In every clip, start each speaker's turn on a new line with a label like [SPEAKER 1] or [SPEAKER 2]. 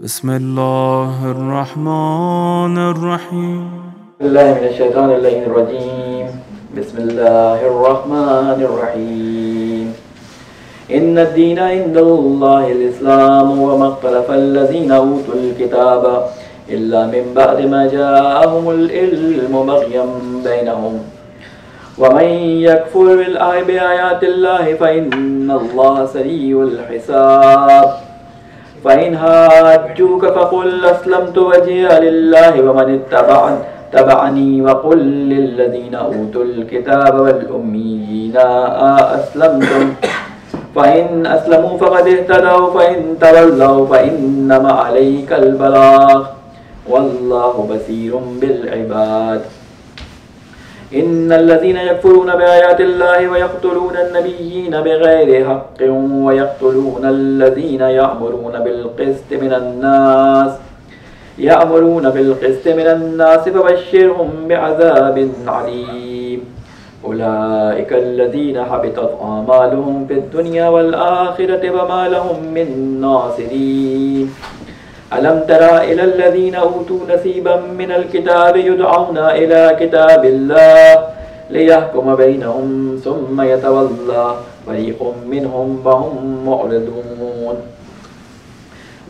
[SPEAKER 1] بسم الله الرحمن الرحيم
[SPEAKER 2] الله من الشيطان الرجيم بسم الله الرحمن الرحيم إن الدين عند الله الإسلام وما اختلف الذين أوتوا الكتاب إلا من بعد ما جاءهم العلم بغيا بينهم ومن يكفر بآيات الله فإن الله سريع الحساب فإن حاجوك فقل أسلمت وجهي لله ومن اتبعني وقل للذين أوتوا الكتاب والأميين أسلمتم فإن أسلموا فقد اهتدوا فإن تولوا فإنما عليك البلاغ والله بصير بالعباد إن الذين يكفرون بآيات الله ويقتلون النبيين بغير حق ويقتلون الذين يأمرون بالقسط من الناس فبشرهم بعذاب عليم أولئك الذين حبطت أعمالهم في الدنيا والآخرة وما لهم من ناصرين ألم تر إلى الذين أوتوا نصيبا من الكتاب يدعون إلى كتاب الله ليحكم بينهم ثم يتولى فريق منهم وهم معرضون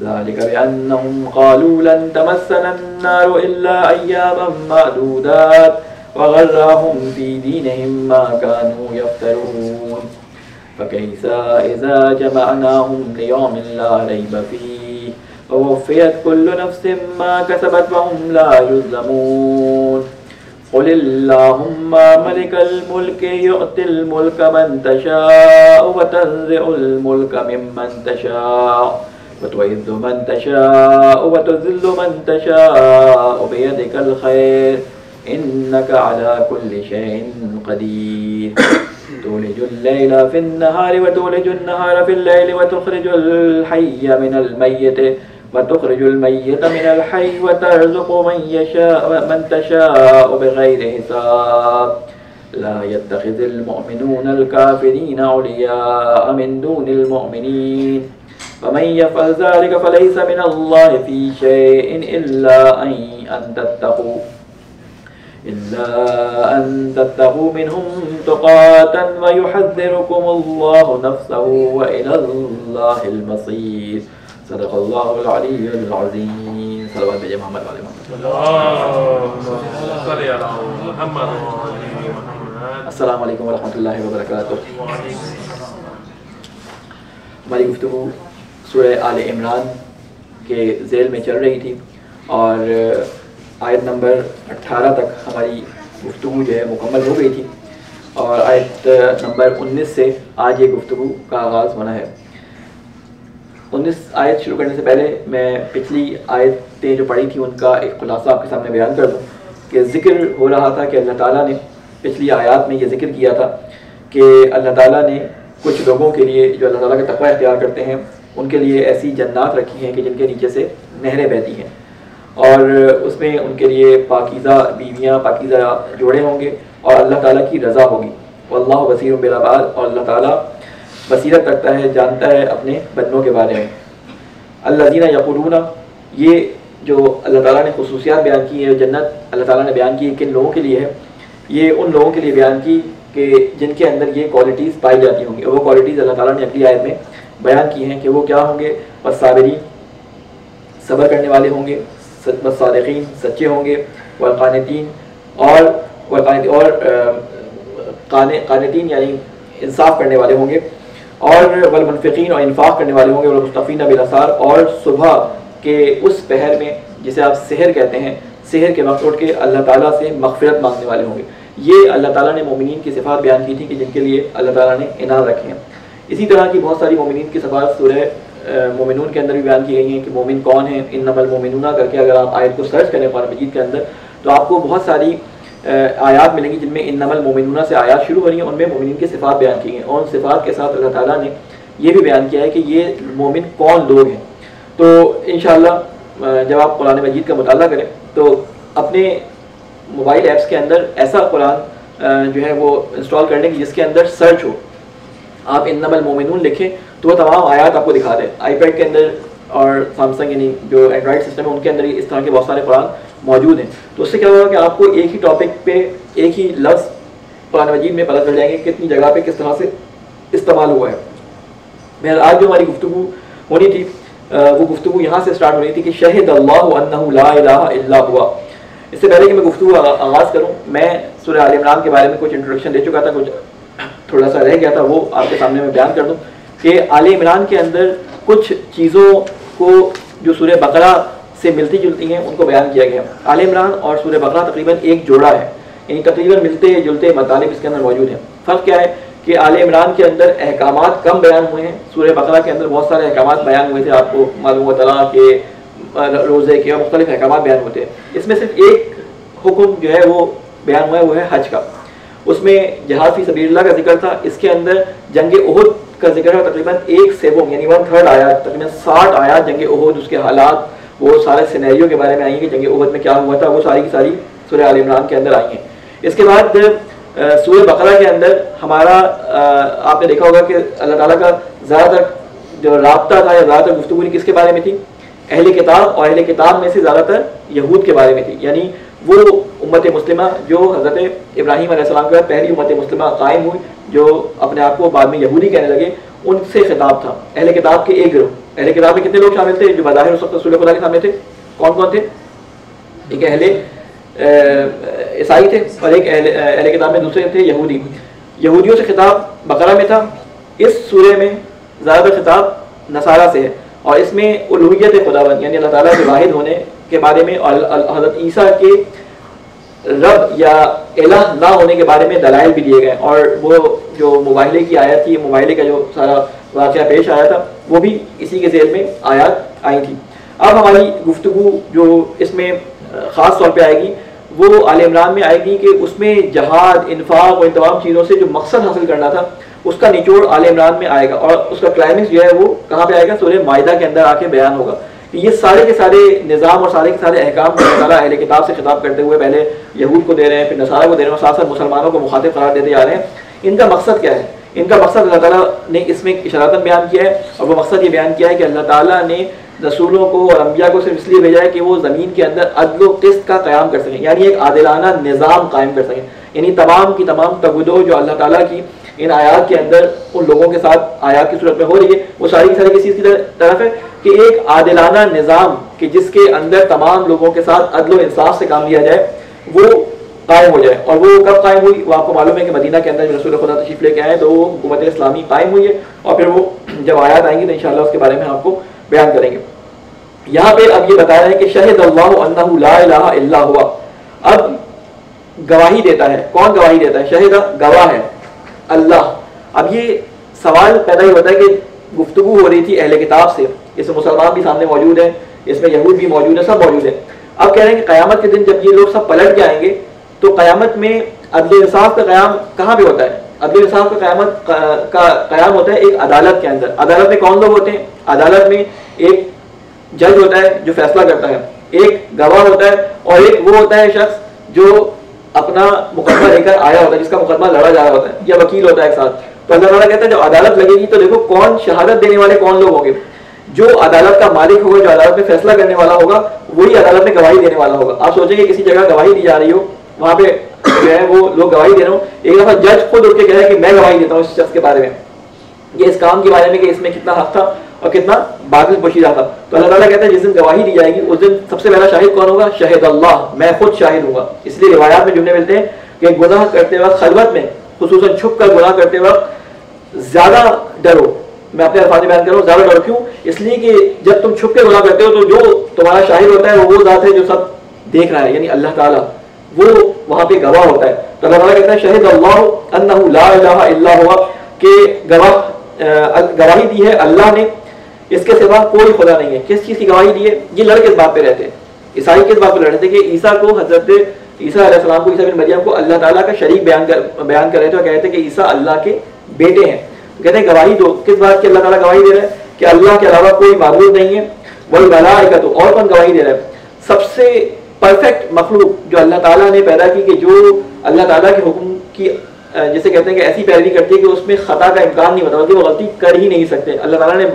[SPEAKER 2] ذلك بأنهم قالوا لن تمسنا النار إلا أياما معدودات وغرهم في دينهم ما كانوا يفترون فكيف إذا جمعناهم ليوم لا ريب فيه ووفيت كل نفس ما كسبت وهم لا يظلمون قل اللهم ملك الملك يؤتي الملك من تشاء وتنزع الملك ممن تشاء وتعز من تشاء وتذل من تشاء بيدك الخير إنك على كل شيء قدير تولج الليل في النهار وتولج النهار في الليل وتخرج الحي من الميت وتخرج الميت من الحي وترزق من تشاء بغير حساب لا يتخذ المؤمنون الكافرين أولياء من دون المؤمنين فمن يفعل ذلك فليس من الله في شيء إلا أن تتقوا منهم تقاة ويحذركم الله نفسه وإلى الله المصير صدق الله العلي العظيم صلوات بجي محمد وعلي محمد السلام علیکم ورحمۃ اللہ وبرکاتہ. ہماری گفتگو سورہ آل عمران کے ذیل میں چل رہی تھی اور آیت نمبر 18 تک ہماری گفتگو جو ہے مکمل ہو گئی تھی اور آیت نمبر 19 سے آج یہ گفتگو کا آغاز ہونا ہے. 19 آیت شروع کرنے سے پہلے میں پچھلی آیتیں جو پڑھی تھیں ان کا ایک خلاصہ آپ کے سامنے بیان کر دوں کہ ذکر ہو رہا تھا کہ اللہ تعالیٰ نے پچھلی آیات میں یہ ذکر کیا تھا کہ اللہ تعالیٰ نے کچھ لوگوں کے لیے جو اللہ تعالیٰ کا تقوی اختیار کرتے ہیں ان کے لیے ایسی جنات رکھی ہیں کہ جن کے نیچے سے نہریں بہتی ہیں اور اس میں ان کے لیے پاکیزہ بیویاں پاکیزہ جوڑے ہوں گے اور اللہ تعالیٰ کی رضا ہوگی. واللہ بصیر بالعباد اور اللہ تعالیٰ بصیرت رکھتا ہے جانتا ہے اپنے بندوں کے بارے میں. الذین یقولون یہ جو اللہ تعالیٰ نے خصوصیات بیان کی ہیں جنت اللہ تعالیٰ نے بیان کی کن لوگوں کے لیے ہے یہ ان لوگوں کے لیے بیان کی کہ جن کے اندر یہ کوالٹیز پائی جاتی ہوں گی. وہ کوالٹیز اللہ تعالیٰ نے اگلی آیت میں بیان کی ہیں کہ وہ کیا ہوں گے. والصابرین صبر کرنے والے ہوں گے, والصادقین سچے ہوں گے, والقانتین اور قانتین یعنی انصاف کرنے والے ہوں گے, اور والمنفقین اور انفاق کرنے والے ہوں گے, والمستغفرین بالاسحار اور صبح کے اس پہر میں جسے آپ سحر کہتے ہیں سحر کے وقت اٹھ کے اللہ تعالیٰ سے مغفرت مانگنے والے ہوں گے. یہ اللہ تعالیٰ نے مومنین کی صفات بیان کی تھی کہ جن کے لیے اللہ تعالیٰ نے انعام رکھے ہیں. اسی طرح کی بہت ساری مومنین کی صفات سورہ مومنون کے اندر بھی بیان کی گئی ہیں کہ مومن کون ہیں. انما المؤمنون کر کے اگر آپ آیت کو سرچ کریں قرآن مجید کے اندر تو آپ کو بہت ساری آیات ملیں گی جن میں انما المؤمنون سے آیات شروع ہو رہی ہیں. ان میں مومنین کی صفات بیان کی ہیں اور ان صفات کے ساتھ اللہ تعالیٰ نے یہ بھی بیان کیا ہے کہ یہ مومن کون لوگ ہیں. تو انشاءاللہ جب آپ قرآن مجید کا مطالعہ کریں تو اپنے موبائل ایپس کے اندر ایسا قرآن جو ہے وہ انسٹال کر لیں کہ جس کے اندر سرچ ہو. آپ انما المؤمنون لکھیں تو وہ تمام آیات آپ کو دکھا دیں. آئی پیڈ کے اندر اور سیمسنگ یعنی جو اینڈرائڈ سسٹم ہے ان کے اندر اس طرح کے بہت سارے قرآن موجود ہیں. تو اس سے کیا ہوگا کہ آپ کو ایک ہی ٹاپک پہ ایک ہی لفظ قرآن مجید میں پتہ چل جائیں گے کتنی جگہ پہ کس طرح سے استعمال ہوا ہے. بہرحال آج جو ہماری گفتگو ہونی تھی وہ گفتگو یہاں سے سٹارٹ ہو رہی تھی کہ شہد اللہ انہ لا الہ الا ہوا. اس سے پہلے کہ میں گفتگو آغاز کروں میں سورہ آل عمران کے بارے میں کچھ انٹروڈکشن دے چکا تھا, کچھ تھوڑا سا رہ گیا تھا, وہ آپ کے سامنے میں بیان کر دوں کہ آل عمران کے اندر کچھ چیزوں کو جو سورہ بقرہ سے ملتی جلتی ہیں ان کو بیان کیا گیا. آل عمران اور سورہ بقرہ تقریباً ایک جوڑا ہے, یعنی تقریباً ملتے جلتے مطالب اس کے اندر موجود ہیں. فرق کیا ہے کہ آل عمران کے اندر احکامات کم بیان ہوئے ہیں, سورہ بقرہ کے اندر بہت سارے احکامات بیان ہوئے تھے, آپ کو معلوم ہوا طلاق کے, روزے کے اور مختلف احکامات بیان ہوتے ہیں. اس میں صرف ایک حکم جو ہے وہ بیان ہوا ہے, وہ ہے حج کا. اس میں جہاد فی سبیل اللہ کا ذکر تھا, اس کے اندر جنگ احد کا ذکر ہے, تقریباً 1/7 یعنی 1/3 آیات, تقریباً 60 آیات جنگ احد, اس کے حالات, وہ سارے سینیریو کے بارے میں آئی ہیں کہ جنگ احد میں کیا ہوا تھا, وہ ساری کی ساری سورہ آل عمران کے اندر آئی ہیں. اس کے بعد سورہ بقرہ کے اندر ہمارا آپ نے دیکھا ہوگا کہ اللہ تعالیٰ کا زیادہ تر جو رابطہ تھا یا زیادہ تر گفتگو کس کے بارے میں تھی, اہل کتاب, اور اہل کتاب میں سے زیادہ تر یہود کے بارے میں تھی. یعنی وہ امت مسلمہ جو حضرت ابراہیم علیہ السلام کے بعد پہلی امت مسلمہ قائم ہوئی, جو اپنے آپ کو بعد میں یہودی کہنے لگے, ان سے خطاب تھا. اہل کتاب کے ایک گروہ, اہل کتاب میں کتنے لوگ شامل تھے جو بظاہر اس وقت رسول خدا کے سامنے تھے؟ کون کون تھے؟ ایک اہل عیسائی تھے اور ایک اہل کتاب میں دوسرے تھے یہودی. یہودیوں سے خطاب بقرہ میں تھا. اس سورہ میں زیادہ تر خطاب نصارہ سے ہے, اور اس میں الوہیت خداوند یعنی اللہ تعالیٰ کے واحد ہونے کے بارے میں اور حضرت عیسیٰ کے رب یا الہ نہ ہونے کے بارے میں دلائل بھی دیے گئے. اور وہ جو مباہلے کی آیت تھی, مباہلے کا جو سارا واقعہ پیش آیا تھا, وہ بھی اسی کے ذیل میں آیات آئی تھی. اب ہماری گفتگو جو اس میں خاص طور پہ آئے گی وہ آل عمران میں آئے گی کہ اس میں جہاد, انفاق اور ان تمام چیزوں سے جو مقصد حاصل کرنا تھا اس کا نچوڑ آل عمران میں آئے گا, اور اس کا کلائمیکس جو ہے وہ کہاں پہ آئے گا؟ سورہ مائدہ کے اندر آ کے بیان ہوگا. یہ سارے کے سارے نظام اور سارے کے سارے احکام اللہ تعالیٰ اہل کتاب سے خطاب کرتے ہوئے پہلے یہود کو دے رہے ہیں, پھر نصارہ کو دے رہے ہیں, اور ساتھ ساتھ مسلمانوں کو مخاطب قرار دیتے جا رہے ہیں. ان کا مقصد کیا ہے؟ ان کا مقصد اللہ تعالیٰ نے اس میں اشارتاً بیان کیا ہے, اور وہ مقصد یہ بیان کیا ہے کہ اللہ تعالیٰ نے رسولوں کو اور انبیاء کو صرف اس لیے بھیجا ہے کہ وہ زمین کے اندر عدل و قسط کا قیام کر سکیں, یعنی ایک عادلانہ نظام قائم کر سکیں. یعنی تمام کی تمام تگدو جو اللہ تعالیٰ کی ان آیات کے اندر ان لوگوں کے ساتھ آیات کی صورت میں ہو رہی ہے, وہ ساری کی ساری کس چیز کی طرف ہے کہ ایک عادلانہ نظام کہ جس کے اندر تمام لوگوں کے ساتھ عدل و انصاف سے کام لیا جائے, وہ قائم ہو جائے. اور وہ کب قائم ہوئی؟ وہ آپ کو معلوم ہے کہ مدینہ کے اندر رسول خدا تشریف لے کے آئے تو وہ حکومت اسلامی قائم ہوئی ہے, اور پھر وہ جب آیات آئیں گی تو انشاءاللہ اس کے بارے میں آپ کو بیان کریں گے. یہاں پہ اب یہ بتا رہے ہیں کہ شہد اللہ انہ لا الہ الا ہوا. اب گواہی دیتا ہے, کون گواہی دیتا ہے؟ شہد گواہ ہے اللہ. اب یہ سوال پیدا ہی ہوتا ہے کہ گفتگو ہو رہی تھی اہل کتاب سے, اس میں مسلمان بھی سامنے موجود ہیں, اس میں یہود بھی موجود ہیں, سب موجود ہیں. اب کہہ رہے ہیں کہ قیامت کے دن جب یہ لوگ سب پلٹ کے آئیں گے تو قیامت میں عدل انصاف کا قیام کہاں پہ ہوتا ہے؟ عدل انصاف کا قیامت کا قیام ہوتا ہے ایک عدالت کے اندر. عدالت میں کون لوگ ہوتے ہیں؟ عدالت میں ایک جج ہوتا ہے جو فیصلہ کرتا ہے, ایک گواہ ہوتا ہے, اور ایک وہ ہوتا ہے شخص جو اپنا مقدمہ لے کر آیا ہوتا ہے, جس کا مقدمہ لڑا جا رہا ہوتا ہے, یا وکیل ہوتا ہے ایک ساتھ. تو اللہ تعالیٰ کہتا ہے جب عدالت لگے گی تو دیکھو کون شہادت دینے والے کون لوگ ہوں گے. جو عدالت کا مالک ہوگا, جو عدالت میں فیصلہ کرنے والا ہوگا, وہی عدالت میں گواہی دینے والا ہوگا. آپ سوچیں کہ کسی جگہ گواہی دی جا رہی ہو, وہاں پہ جو ہے وہ لوگ گواہی دے رہے ہوں, ایک دفعہ جج خود اٹھ کے کہہ رہا ہے کہ میں گواہی دیتا ہوں اس شخص کے بارے میں, یہ اس کام کے بارے میں کہ اس میں کتنا حق تھا اور کتنا باطل پوشیدہ تھا. تو اللہ تعالیٰ کہتا ہے جس دن گواہی دی جائے گی اس دن سب سے پہلا شاہد کون ہوگا؟ شہد اللہ, میں خود شاہد ہوں گا. اس لیے روایات میں جملے ملتے ہیں کہ گناہ کرتے وقت خلوت میں, خصوصاً چھپ کر گناہ کرتے وقت زیادہ ڈرو. میں اپنے الفاظ بیان کر رہا ہوں, زیادہ ڈرو. کیوں؟ اس لیے کہ جب تم چھپ کے گناہ کرتے ہو تو جو تمہارا شاہد ہوتا ہے وہ ذات ہے جو سب دیکھ رہا ہے, یعنی اللہ تعالیٰ, وہ وہاں پہ گواہ ہوتا ہے. تو اللہ تعالیٰ کہتا ہے شہد اللہ انہ لا الہ الا ہوا, کہ گواہی دی ہے اللہ نے, اس کے سوا کوئی خدا نہیں ہے. کس چیز کی گواہی دی ہے؟ یہ لڑ کس بات پہ رہتے ہیں؟ عیسائی کس بات پہ لڑ رہے تھے کہ عیسیٰ کو, حضرت عیسیٰ علیہ السلام کو, عیسیٰ بن مریم کو اللہ تعالیٰ کا شریک بیان کر رہے تھے, اور کہتے تھے کہ عیسیٰ اللہ کے بیٹے ہیں. کہتے ہیں گواہی دو, کس بات کی اللہ تعالیٰ گواہی دے رہا ہے؟ کہ اللہ کے علاوہ کوئی معبود نہیں ہے. والملائکۃ, اور کون گواہی دے رہا ہے؟ سب سے پرفیکٹ مخلوق جو اللہ تعالیٰ نے پیدا کی, کہ جو اللہ تعالیٰ کے حکم کی جسے کہتے ہیں کہ ایسی پیروی کرتی ہے کہ اس میں خطا کا امکان نہیں ہوتا، بلکہ وہ غلطی کر ہی نہیں سکتے. اللہ تعالیٰ نے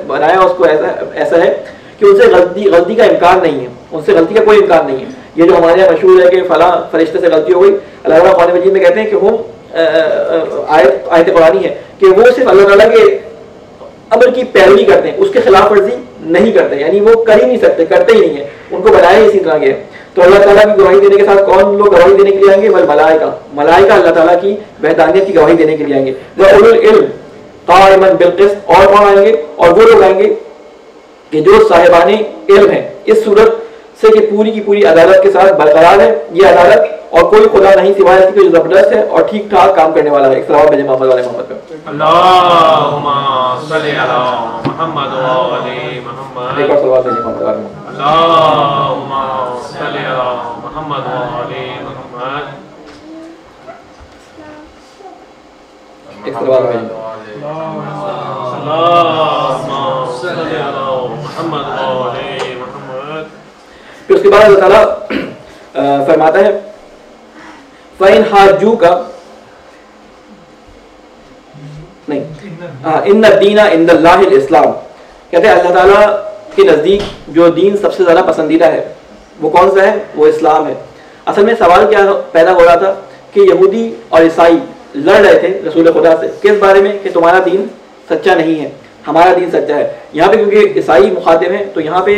[SPEAKER 2] بنایا اس کو ایسا ہے کہ ان سے غلطی کا امکان نہیں ہے، ان سے غلطی کا کوئی امکان نہیں ہے. یہ جو ہمارے یہاں مشہور ہے کہ فلاں فرشتے سے غلطی ہو گئی، اللہ تعالیٰ قرآن مجید میں کہتے ہیں کہ ہم آیت قرآنی ہے کہ وہ صرف اللہ تعالیٰ کے امر کی پیروی کرتے ہیں، اس کے خلاف ورزی نہیں کرتے، یعنی وہ کر ہی نہیں سکتے، کرتے ہی نہیں ہیں، ان کو بنایا ہی اسی طرح کے. تو اللہ تعالیٰ کی گواہی دینے کے ساتھ کون لوگ گواہی دینے کے لیے آئیں گے؟ ملائکہ اللہ تعالیٰ کی وحدانیت کی گواہی دینے کے لیے آئیں گے. وَأُولُو الْعِلْمِ قَائِمًا بِالْقِسْطِ، اور کون آئیں گے؟ اور وہ لوگ آئیں گے کہ جو صاحبان علم ہیں اس صورت سے کہ پوری کی پوری عدالت کے ساتھ برقرار ہے یہ عدالت، اور کوئی خدا نہیں سوائے اس کی جو زبردست ہے اور ٹھیک ٹھاک کام کرنے والا ہے. ایک صلوات بھیجیں محمد والے محمد پہ.
[SPEAKER 3] اللہم صلی علی محمد و علی محمد.
[SPEAKER 2] ایک اور صلوات بھیجیں محمد والے محمد.
[SPEAKER 3] اللہم صلی علی محمد و علی محمد.
[SPEAKER 2] ایک صلوات بھیجیں.
[SPEAKER 3] اللہم صلی علی محمد و علی محمد.
[SPEAKER 2] پھر اس کے بعد اللہ تعالیٰ فرماتا ہے فَإِنْ حَاجُّوكَ ان الدین عند اللہ الاسلام. کہتے ہیں اللہ تعالیٰ کے نزدیک جو دین سب سے زیادہ پسندیدہ ہے وہ کون سا ہے؟ وہ اسلام ہے. اصل میں سوال کیا پیدا ہو رہا تھا کہ یہودی اور عیسائی لڑ رہے تھے رسول خدا سے کس بارے میں کہ تمہارا دین سچا نہیں ہے، ہمارا دین سچا ہے. یہاں پہ کیونکہ عیسائی مخاطب ہیں تو یہاں پہ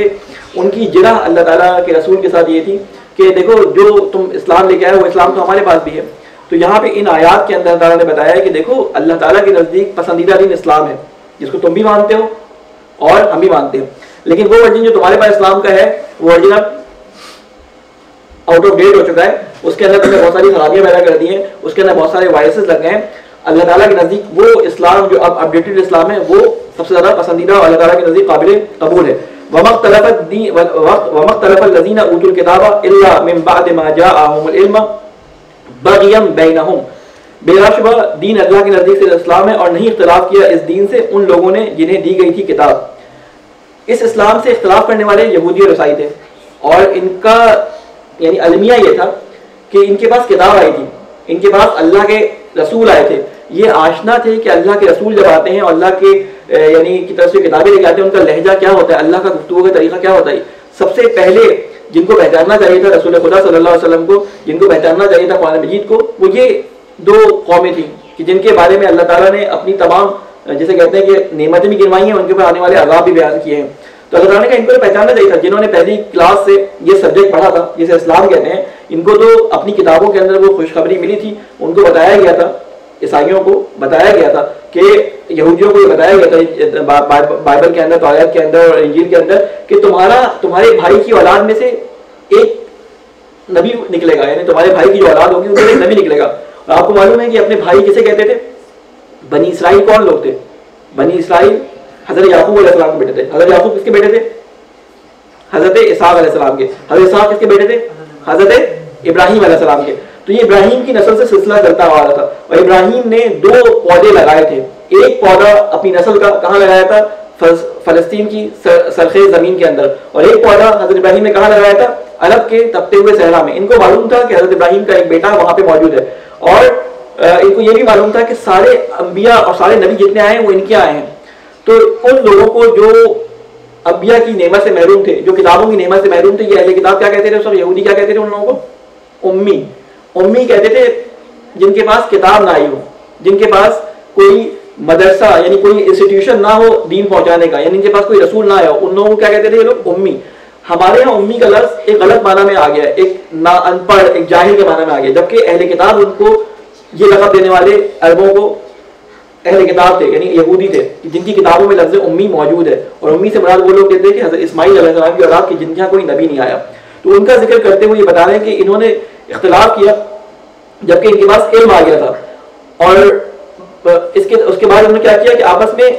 [SPEAKER 2] ان کی جرح اللہ تعالیٰ کے رسول کے ساتھ یہ تھی کہ دیکھو جو تم اسلام لے کے آئے وہ اسلام تو ہمارے پاس بھی ہے. تو یہاں پہ ان آیات کے اندر اللہ تعالیٰ نے بتایا ہے کہ دیکھو اللہ تعالیٰ کے نزدیک پسندیدہ دین اسلام ہے جس کو تم بھی مانتے ہو اور ہم بھی مانتے ہیں، لیکن وہ ورژن جو تمہارے پاس اسلام کا ہے وہ ورژن اب آؤٹ آف ڈیٹ ہو چکا ہے، اس کے اندر تم نے بہت ساری خرابیاں پیدا کر دی ہیں، اس کے اندر بہت سارے وائسز لگ گئے ہیں. اللہ تعالیٰ کے نزدیک وہ اسلام جو اب اپڈیٹڈ اسلام ہے وہ سب سے زیادہ پسندیدہ اور اللہ تعالیٰ کے نزدیک قابل قبول ہے. وَمَا اخْتَلَفَ الَّذِينَ أُوتُوا الْكِتَابَ إِلَّا مِن بَعْدِ مَا جَاءَهُمُ الْعِلْمُ بَغْيًا بَيْنَهُمْ. بلا شبہ دین اللہ کے نزدیک سے اسلام ہے اور نہیں اختلاف کیا اس دین سے ان لوگوں نے جنہیں دی گئی تھی کتاب. اس اسلام سے اختلاف کرنے والے یہودی اور عیسائی تھے اور ان کا یعنی المیہ یہ تھا کہ ان کے پاس کتاب آئی تھی، ان کے پاس اللہ کے رسول آئے تھے، یہ آشنا تھے کہ اللہ کے رسول جب آتے ہیں اور اللہ کے یعنی کی طرف سے کتابیں لے کے آتے ہیں ان کا لہجہ کیا ہوتا ہے، اللہ کا گفتگو کا طریقہ کیا ہوتا ہے. سب سے پہلے جن کو پہچاننا چاہیے تھا رسول خدا صلی اللہ علیہ وسلم کو، جن کو پہچاننا چاہیے تھا قرآن مجید کو، وہ یہ دو قومیں تھیں کہ جن کے بارے میں اللہ تعالیٰ نے اپنی تمام جیسے کہتے ہیں کہ نعمتیں بھی گنوائی ہیں، ان کے اوپر آنے والے عذاب بھی بیان کیے ہیں. تو اللہ تعالیٰ نے کہا ان کو پہچاننا چاہیے تھا جنہوں نے پہلی کلاس سے یہ سبجیکٹ پڑھا تھا جسے اسلام کہتے ہیں. ان کو تو اپنی کتابوں کے اندر وہ خوشخبری ملی تھی، ان کو بتایا گیا تھا، عیسائیوں کو بتایا گیا تھا کہ یہودیوں کو یہ بتایا گیا تھا بائبل کے اندر، توراۃ کے اندر اور انجیل کے اندر کہ تمہارے بھائی کی اولاد میں سے ایک نبی نکلے گا، یعنی تمہارے بھائی کی جو اولاد ہوگی ان میں ایک نبی نکلے گا. اور آپ کو معلوم ہے کہ اپنے بھائی کسے کہتے تھے؟ بنی اسرائیل کون لوگ تھے؟ بنی اسرائیل حضرت یعقوب علیہ السلام کے بیٹے تھے. حضرت یعقوب کس کے بیٹے تھے؟ حضرت اسحاق علیہ السلام کے. حضرت اسحاق کس کے بیٹے تھے؟ حضرت ابراہیم علیہ السلام کے. تو یہ ابراہیم کی نسل سے سلسلہ چلتا آ رہا تھا اور ابراہیم نے 2 پودے لگائے تھے. ایک پودا اپنی نسل کا کہاں لگایا تھا؟ فلسطین کی سرخیز زمین کے اندر، اور ایک پودا حضرت ابراہیم نے کہاں لگایا تھا؟ عرب کے تپتے ہوئے صحرا میں. ان کو معلوم تھا کہ حضرت ابراہیم کا ایک بیٹا وہاں پہ موجود ہے، اور ان کو یہ بھی معلوم تھا کہ سارے انبیاء اور سارے نبی جتنے آئے ہیں وہ ان کے آئے ہیں. تو ان لوگوں کو جو انبیاء کی نعمت سے محروم تھے، جو کتابوں کی نعمت سے محروم تھے، یہ اہل کتاب کیا کہتے تھے اس وقت؟ یہودی کیا کہتے تھے ان لوگوں کو؟ امی کہتے تھے. جن کے پاس کتاب نہ آئی ہو، جن کے پاس کوئی مدرسہ یعنی کوئی انسٹیٹیوشن نہ ہو دین پہنچانے کا، یعنی ان کے پاس کوئی رسول نہ آیا ہو، ان لوگوں کو کیا کہتے تھے یہ لوگ؟ امی. ہمارے یہاں امی کا لفظ ایک غلط معنی میں آ گیا ہے، ایک نا ان پڑھ، ایک جاہل کے معنی میں آ گیا، جبکہ اہل کتاب ان کو یہ لقب دینے والے عربوں کو اہل کتاب تھے، یعنی یہودی تھے جن کی کتابوں میں لفظ امی موجود ہے. اور امی سے مراد وہ لوگ کہتے ہیں کہ حضرت اسماعیل علیہ السلام کی اولاد کی جن کے یہاں کوئی نبی نہیں آیا. تو ان کا ذکر کرتے ہوئے یہ بتا رہے ہیں کہ انہوں نے اختلاف کیا جبکہ ان کے پاس علم آ گیا تھا. اور اس کے بعد انہوں نے کیا کیا کہ آپس میں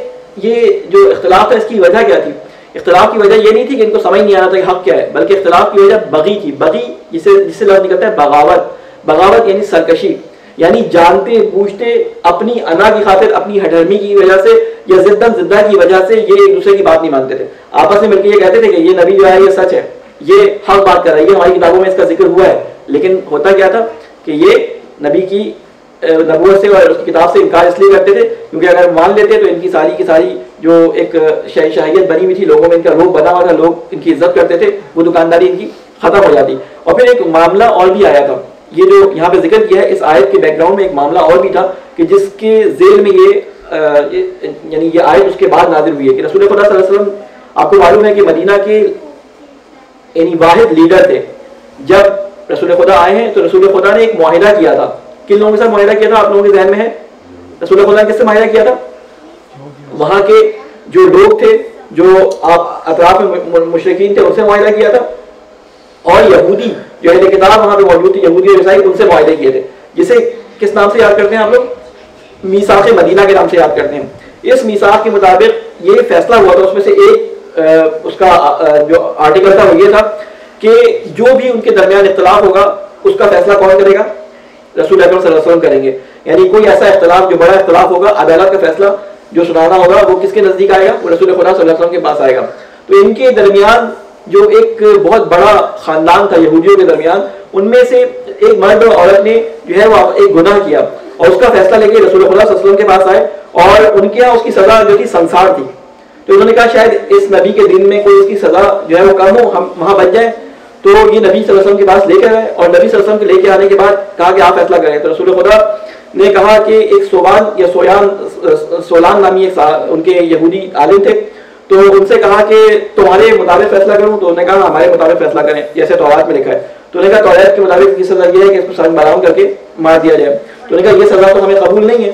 [SPEAKER 2] یہ جو اختلاف تھا اس کی وجہ کیا تھی؟ اختلاف کی وجہ یہ نہیں تھی کہ ان کو سمجھ نہیں آ رہا تھا کہ حق کیا ہے، بلکہ اختلاف کی وجہ بغی کی. بغی جس سے لفظ نکلتا ہے بغاوت یعنی سرکشی، یعنی جانتے بوجھتے اپنی انا کی خاطر، اپنی ہٹرمی کی وجہ سے یا زدہ کی وجہ سے یہ ایک دوسرے کی بات نہیں مانتے تھے. آپس میں مل کے یہ کہتے تھے کہ یہ نبی جو ہے یہ سچ ہے، یہ حق بات کر رہا ہے، یہ ہماری کتابوں میں اس کا ذکر ہوا ہے. لیکن ہوتا کیا تھا کہ یہ نبی کی نبوت سے اور اس کی کتاب سے انکار اس لیے کرتے تھے کیونکہ اگر مان لیتے تو ان کی ساری کی ساری جو ایک شہریت بنی ہوئی تھی، لوگوں میں ان کا روب بنا ہوا تھا، لوگ ان کی عزت کرتے تھے، وہ دکانداری ان کی ختم ہو جاتی. اور پھر ایک معاملہ اور بھی آیا تھا، یہ جو یہاں پہ ذکر کیا ہے اس آیت کے بیک گراؤنڈ میں ایک معاملہ اور بھی تھا کہ جس کے ذیل میں یعنی یہ آیت اس کے بعد نازل ہوئی ہے کہ رسول خدا صلی اللہ علیہ وسلم آپ کو معلوم ہے کہ مدینہ کے یعنی واحد لیڈر تھے. جب رسول خدا آئے ہیں تو رسول خدا نے ایک معاہدہ کیا تھا. کن لوگوں کے ساتھ معاہدہ کیا تھا آپ لوگوں کے ذہن میں ہے؟ رسول خدا نے کس سے معاہدہ کیا تھا؟ وہاں کے جو لوگ تھے، جو آپ اطراف میں مشرکین تھے، ان سے معاہدہ کیا تھا، اور یہودی جو اہل کتاب وہاں پہ موجود تھے، یہودی اور عیسائی، ان سے معاہدے کیے تھے، جسے کس نام سے یاد کرتے ہیں آپ لوگ؟ میثاق مدینہ کے نام سے یاد کرتے ہیں. اس میثاق کے مطابق یہ فیصلہ ہوا تھا، اس میں سے ایک اس کا جو آرٹیکل تھا وہ یہ تھا کہ جو بھی ان کے درمیان اختلاف ہوگا اس کا فیصلہ کون کرے گا؟ رسول اکرم صلی اللہ علیہ وسلم کریں گے. یعنی کوئی ایسا اختلاف جو بڑا اختلاف ہوگا، عدالت کا فیصلہ جو سنانا ہوگا وہ کس کے نزدیک آئے گا؟ وہ رسول خدا صلی اللہ علیہ وسلم کے پاس آئے گا. تو ان کے درمیان جو ایک بہت بڑا خاندان تھا یہودیوں کے درمیان، ان میں سے ایک مرد اور عورت نے جو ہے وہ ایک گناہ کیا اور اس کا فیصلہ لے کے رسول خدا صلی اللہ علیہ وسلم کے پاس آئے، اور ان کے یہاں اس کی سزا جو تھی سنسار تھی. تو انہوں نے کہا شاید اس نبی کے دن میں کوئی اس کی سزا جو ہے وہ کم ہو، ہم وہاں بچ جائیں. تو یہ نبی صلی اللہ علیہ وسلم کے پاس لے کے آئے، اور نبی صلی اللہ علیہ وسلم کے لے کے آنے کے بعد کہا کہ آپ فیصلہ کریں. تو رسول خدا نے کہا کہ ایک سوبان یا سولان نامی ایک ان کے یہودی عالم تھے، تو ان سے کہا کہ تمہارے مطابق فیصلہ کروں؟ تو انہوں نے کہا ہمارے مطابق فیصلہ کریں جیسے تورات میں لکھا ہے. تو انہوں نے کہا تورات کے مطابق یہ سزا یہ ہے کہ اس کو سنگ برآمد کر کے مار دیا جائے. تو انہوں نے کہا یہ سزا تو ہمیں قبول نہیں ہے.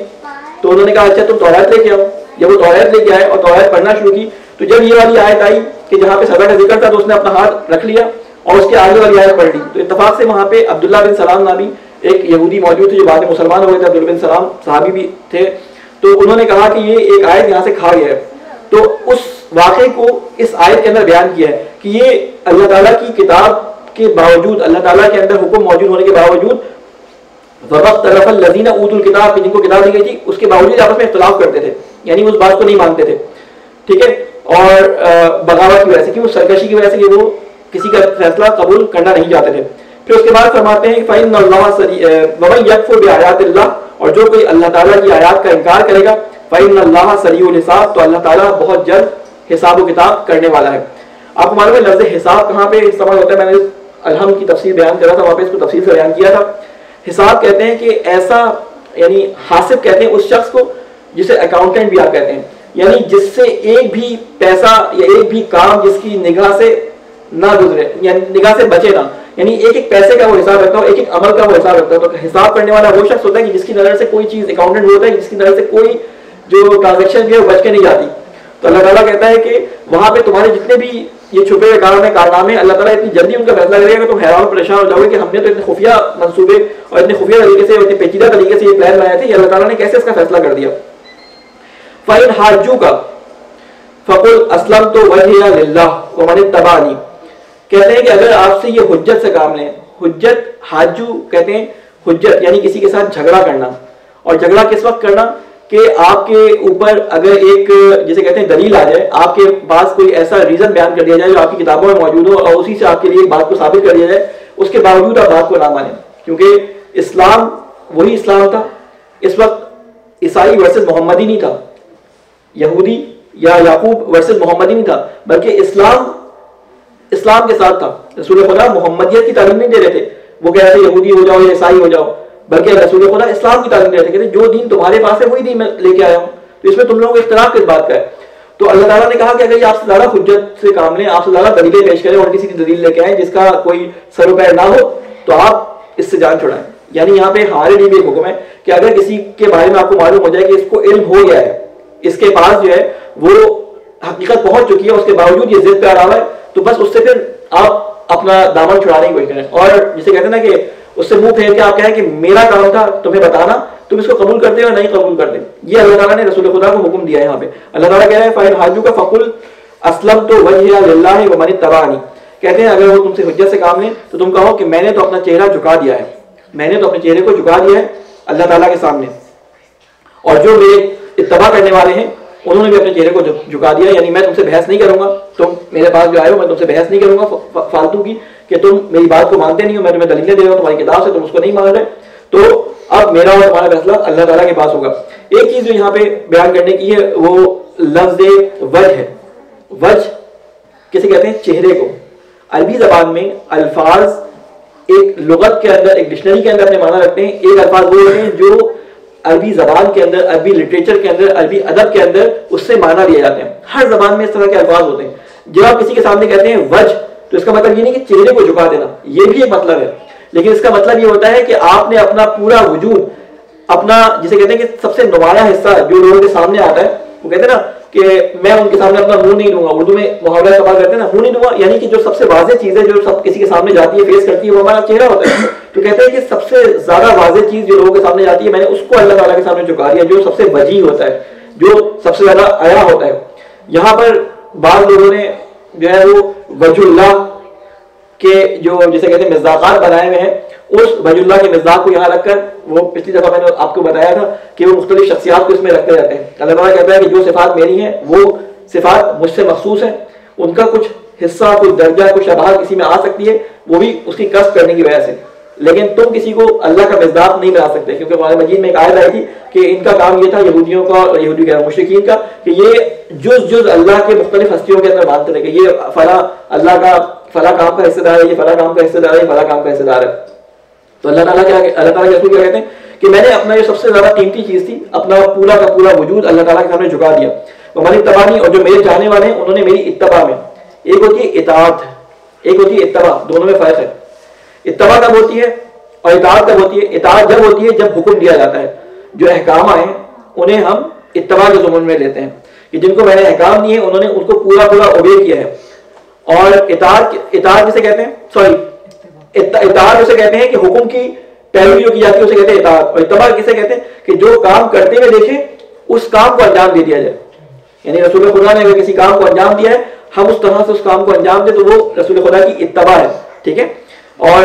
[SPEAKER 2] تو انہوں نے کہا اچھا تم تورات لے کے آؤ. جب وہ تورات لے کے آئے اور تورات پڑھنا شروع کی تو جب یہ والی آیت آئی کہ جہاں پہ سزا کا ذکر تھا تو اس نے اپنا ہاتھ رکھ لیا اور اس کے آگے والی آیت پڑھ لی. تو اتفاق سے وہاں پہ عبداللہ بن سلام نامی ایک یہودی موجود تھے جو بعد میں مسلمان ہوئے تھے. عبداللہ بن سلام صحابی بھی تھے. تو انہوں نے کہا کہ یہ ایک آیت یہاں سے کھا گیا ہے. تو اس واقعے کو اس آیت کے اندر بیان کیا ہے کہ یہ اللہ تعالیٰ کی کتاب کے باوجود، اللہ تعالیٰ کے اندر حکم موجود ہونے کے باوجود، وَمَخْتَلَفَ الَّذِينَ أُوتُوا الْكِتَابَ، جن کو کتاب دی گئی تھی، اس کے باوجود آپس میں اختلاف کرتے تھے، یعنی اس بات کو نہیں مانتے تھے. ٹھیک ہے، اور بغاوت کی وجہ سے، کیوں؟ سرکشی کی وجہ سے کہ وہ کسی کا فیصلہ قبول کرنا نہیں چاہتے تھے. پھر اس کے بعد فرماتے ہیں فَإِنَّ اللَّهَ وَمَن يَكْفُرْ بِآيَاتِ اللَّهِ، اور جو کوئی اللہ تعالیٰ کی آیات کا انکار کرے گا، فَإِنَّ اللَّهَ سَرِيعُ الْحِسَابِ، تو اللہ تعالیٰ بہت جلد حساب و کتاب کرنے والا ہے. آپ کو معلوم ہے لفظ حساب کہاں پہ استعمال ہوتا ہے؟ میں نے الحمد کی تفسیر بیان کرا تھا، وہاں پہ اس کو تفصیل سے بیان کیا تھا. حساب کہتے ہیں کہ ایسا، یعنی حاسب کہتے ہیں اس شخص کو جسے اکاؤنٹنٹ بھی آپ کہتے ہیں، یعنی جس سے ایک بھی پیسہ یا ایک بھی کام جس کی نگاہ سے نہ گزرے، یعنی نگاہ سے بچے نہ، یعنی ایک ایک پیسے کا وہ حساب رکھتا ہو، ایک ایک عمل کا وہ حساب رکھتا ہو. تو حساب کرنے والا وہ شخص ہوتا ہے کہ جس کی نظر سے کوئی چیز، اکاؤنٹنٹ ہوتا ہے جس کی نظر سے کوئی جو ٹرانزیکشن جو ہے بچ کے نہیں جاتی. تو اللہ تعالیٰ کہتا ہے کہ وہاں پہ تمہارے جتنے بھی یہ چھپے ہوئے کام ہیں، کارنامے، اللہ تعالیٰ اتنی جلدی ان کا فیصلہ کرے گا کہ تم حیران پریشان ہو جاؤ گے کہ ہم نے تو اتنے خفیہ منصوبے اور اتنے خفیہ طریقے سے، اتنے پیچیدہ طریقے سے یہ پلان بنایا تھے، یہ اللہ تعالیٰ نے کیسے اس کا فیصلہ کر دیا. فَإِنْ حَاجُّوكَ فَقُلْ أَسْلَمْتُ وَجْهِيَ لِلَّهِ وَمَنِ اتَّبَعَنِي، کہتے ہیں کہ اگر آپ سے یہ حجت سے کام لیں، حجت، حاجو کہتے ہیں حجت یعنی کسی کے ساتھ جھگڑا کرنا، اور جھگڑا کس وقت کرنا کہ آپ کے اوپر اگر ایک جسے کہتے ہیں دلیل آ جائے، آپ کے پاس کوئی ایسا ریزن بیان کر دیا جائے جو آپ کی کتابوں میں موجود ہو اور اسی سے آپ کے لیے ایک بات کو ثابت کر دیا جائے، اس کے باوجود آپ بات کو نہ مانیں. کیونکہ اسلام وہی اسلام تھا. اس وقت عیسائی ورسز محمدی نہیں تھا، یہودی یا یعقوب ورسز محمدی نہیں تھا، بلکہ اسلام کے ساتھ تھا. رسول خدا محمدیت کی تعلیم نہیں دے رہے تھے، وہ کہہ رہے تھے یہودی ہو جاؤ یا عیسائی ہو جاؤ، بلکہ رسول خدا اسلام کی تعلیم دے رہے تھے، کہتے جو دین تمہارے پاس ہے وہی دین میں لے کے آیا ہوں. تو اس میں تم لوگوں کو اختلاف کس بات کا ہے؟ تو اللہ تعالیٰ نے کہا کہ اگر یہ آپ سے زیادہ حجت سے کام لیں، آپ سے زیادہ دلیلیں پیش کریں اور کسی کی دلیل لے کے آئیں جس کا کوئی سر و پیر نہ ہو، تو آپ اس سے جان چھڑائیں. یعنی یہاں پہ ہمارے لیے بھی ایک حکم ہے کہ اگر کسی کے بارے میں آپ کو معلوم ہو جائے کہ اس کو علم ہو گیا ہے، اس کے پاس جو ہے وہ حقیقت پہنچ چکی ہے، اس کے باوجود یہ ضد پہ آ رہا ہے، تو بس اس سے پھر آپ اپنا دامن چھڑانے کی کوشش کریں. اور جسے کہتے ہیں نا کہ اس سے منہ پھیر کے آپ کہیں کہ میرا کام تھا تمہیں بتانا، تم اس کو قبول کرتے ہو یا نہیں قبول کرتے. یہ اللہ تعالیٰ نے رسول خدا کو حکم دیا ہے. یہاں پہ اللہ تعالیٰ کہہ رہے ہیں فَإِنْ حَاجُّوكَ فَقُلْ أَسْلَمْتُ وَجْهِيَ لِلَّهِ وَمَنِ اتَّبَعَنِي، کہتے ہیں اگر وہ تم سے حجت سے کام لیں تو تم کہو کہ میں نے تو اپنا چہرہ جھکا دیا ہے، میں نے تو اپنے چہرے کو جھکا دیا ہے اللہ تعالیٰ کے سامنے، اور جو میرے اتباع کرنے والے ہیں انہوں نے بھی اپنے چہرے کو جھکا دیا. یعنی میں تم سے بحث نہیں کروں گا، تم میرے پاس جو آئے ہو میں تم سے بحث نہیں کروں گا فالتو کی کہ تم میری بات کو مانتے نہیں ہو، میں تمہیں دلیلیں دے رہا ہوں تمہاری کتاب سے، تم اس کو نہیں مان رہے، تو اب میرا اور تمہارا فیصلہ اللہ تعالیٰ کے پاس ہوگا. ایک چیز جو یہاں پہ بیان کرنے کی ہے وہ لفظ وجہ ہے. وجہ کسے کہتے ہیں؟ چہرے کو. عربی زبان میں الفاظ ایک لغت کے اندر، ایک ڈکشنری کے اندر اپنے معنی رکھتے ہیں. ایک الفاظ وہ ہوتے ہیں جو عربی زبان کے اندر، عربی لٹریچر کے اندر، عربی ادب کے اندر اس سے معنی لیے جاتے ہیں. ہر زبان میں اس طرح کے الفاظ ہوتے ہیں. جب آپ کسی کے سامنے کہتے ہیں وجہ تو اس کا مطلب یہ نہیں کہ چہرے کو جھکا دینا، یہ بھی ایک مطلب ہے، لیکن اس کا مطلب یہ ہوتا ہے کہ آپ نے اپنا پورا وجود، اپنا جسے کہتے ہیں کہ سب سے نمایاں حصہ جو لوگوں کے سامنے آتا ہے، وہ کہتے ہیں نا کہ میں ان کے سامنے اپنا منہ نہیں دوں گا. اردو میں محاورہ استعمال کرتے ہیں نا، منہ نہیں دوں گا، یعنی کہ جو سب سے واضح چیز ہے جو سب کسی کے سامنے جاتی ہے، فیس کرتی ہے، وہ ہمارا چہرہ ہوتا ہے. تو کہتے ہیں کہ سب سے زیادہ واضح چیز جو لوگوں کے سامنے جاتی ہے میں نے اس کو اللہ تعالیٰ کے سامنے جھکا دیا، جو سب سے وجیح ہوتا ہے، جو سب سے زیادہ عیا ہوتا ہے. یہاں پر بعض لوگوں نے جو ہے وہ وجہ اللہ کے جو جسے کہتے ہیں مصداقات بنائے ہوئے ہیں، اس وجہ اللہ کے مصداق کو یہاں رکھ کر، وہ پچھلی دفعہ میں نے آپ کو بتایا تھا کہ وہ مختلف شخصیات کو اس میں رکھتے رہتے ہیں. اللہ تعالیٰ کہتا ہے کہ جو صفات میری ہیں وہ صفات مجھ سے مخصوص ہیں، ان کا کچھ حصہ، کچھ درجہ، کچھ شباہت کسی میں آ سکتی ہے، وہ بھی اس کی کسب کرنے کی وجہ سے، لیکن تم کسی کو اللہ کا مصداق نہیں بنا سکتے. کیونکہ قرآن مجید میں ایک آیت آئی تھی کہ ان کا کام یہ تھا، یہودیوں کا، یہودی کہہ رہا ہوں مشرکین کا، کہ یہ جز اللہ کے مختلف ہستیوں کے اندر مانتے تھے کہ یہ فلاں اللہ کا فلاں کام کا حصہ دار ہے، یہ فلاں کام کا حصہ دار ہے، فلاں کام کا حصہ دار ہے. تو اللہ تعالیٰ کے رسول کیا کہتے ہیں کہ میں نے اپنا جو سب سے زیادہ قیمتی چیز تھی، اپنا پورا کا پورا وجود اللہ تعالیٰ کے سامنے جھکا دیا. ہماری اتباع، اور جو میرے چاہنے والے ہیں انہوں نے میری اتباع میں، ایک ہوتی ہے اطاعت، ایک ہوتی ہے اتباع، دونوں میں فرق ہے. اتباع کب ہوتی ہے اور اطاعت کب ہوتی ہے؟ اطاعت جب ہوتی ہے جب حکم دیا جاتا ہے، جو احکام آئے انہیں ہم اتباع کے ضمن میں لیتے ہیں کہ جن کو میں نے احکام دیے انہوں نے اس کو پورا پورا اوبے کیا ہے. اور اطاعت کسے کہتے ہیں؟ اطاعت اسے کہتے ہیں کہ حکم کی پیروی جو کی جاتی ہے اسے کہتے ہیں اطاعت. اور اتباع کسے کہتے ہیں؟ کہ جو کام کرتے ہوئے دیکھیں اس کام کو انجام دے دیا جائے. یعنی رسول خدا نے اگر کسی کام کو انجام دیا ہے، ہم اس طرح سے اس کام کو انجام دیں تو وہ رسول خدا کی اتباع ہے. ٹھیک ہے. اور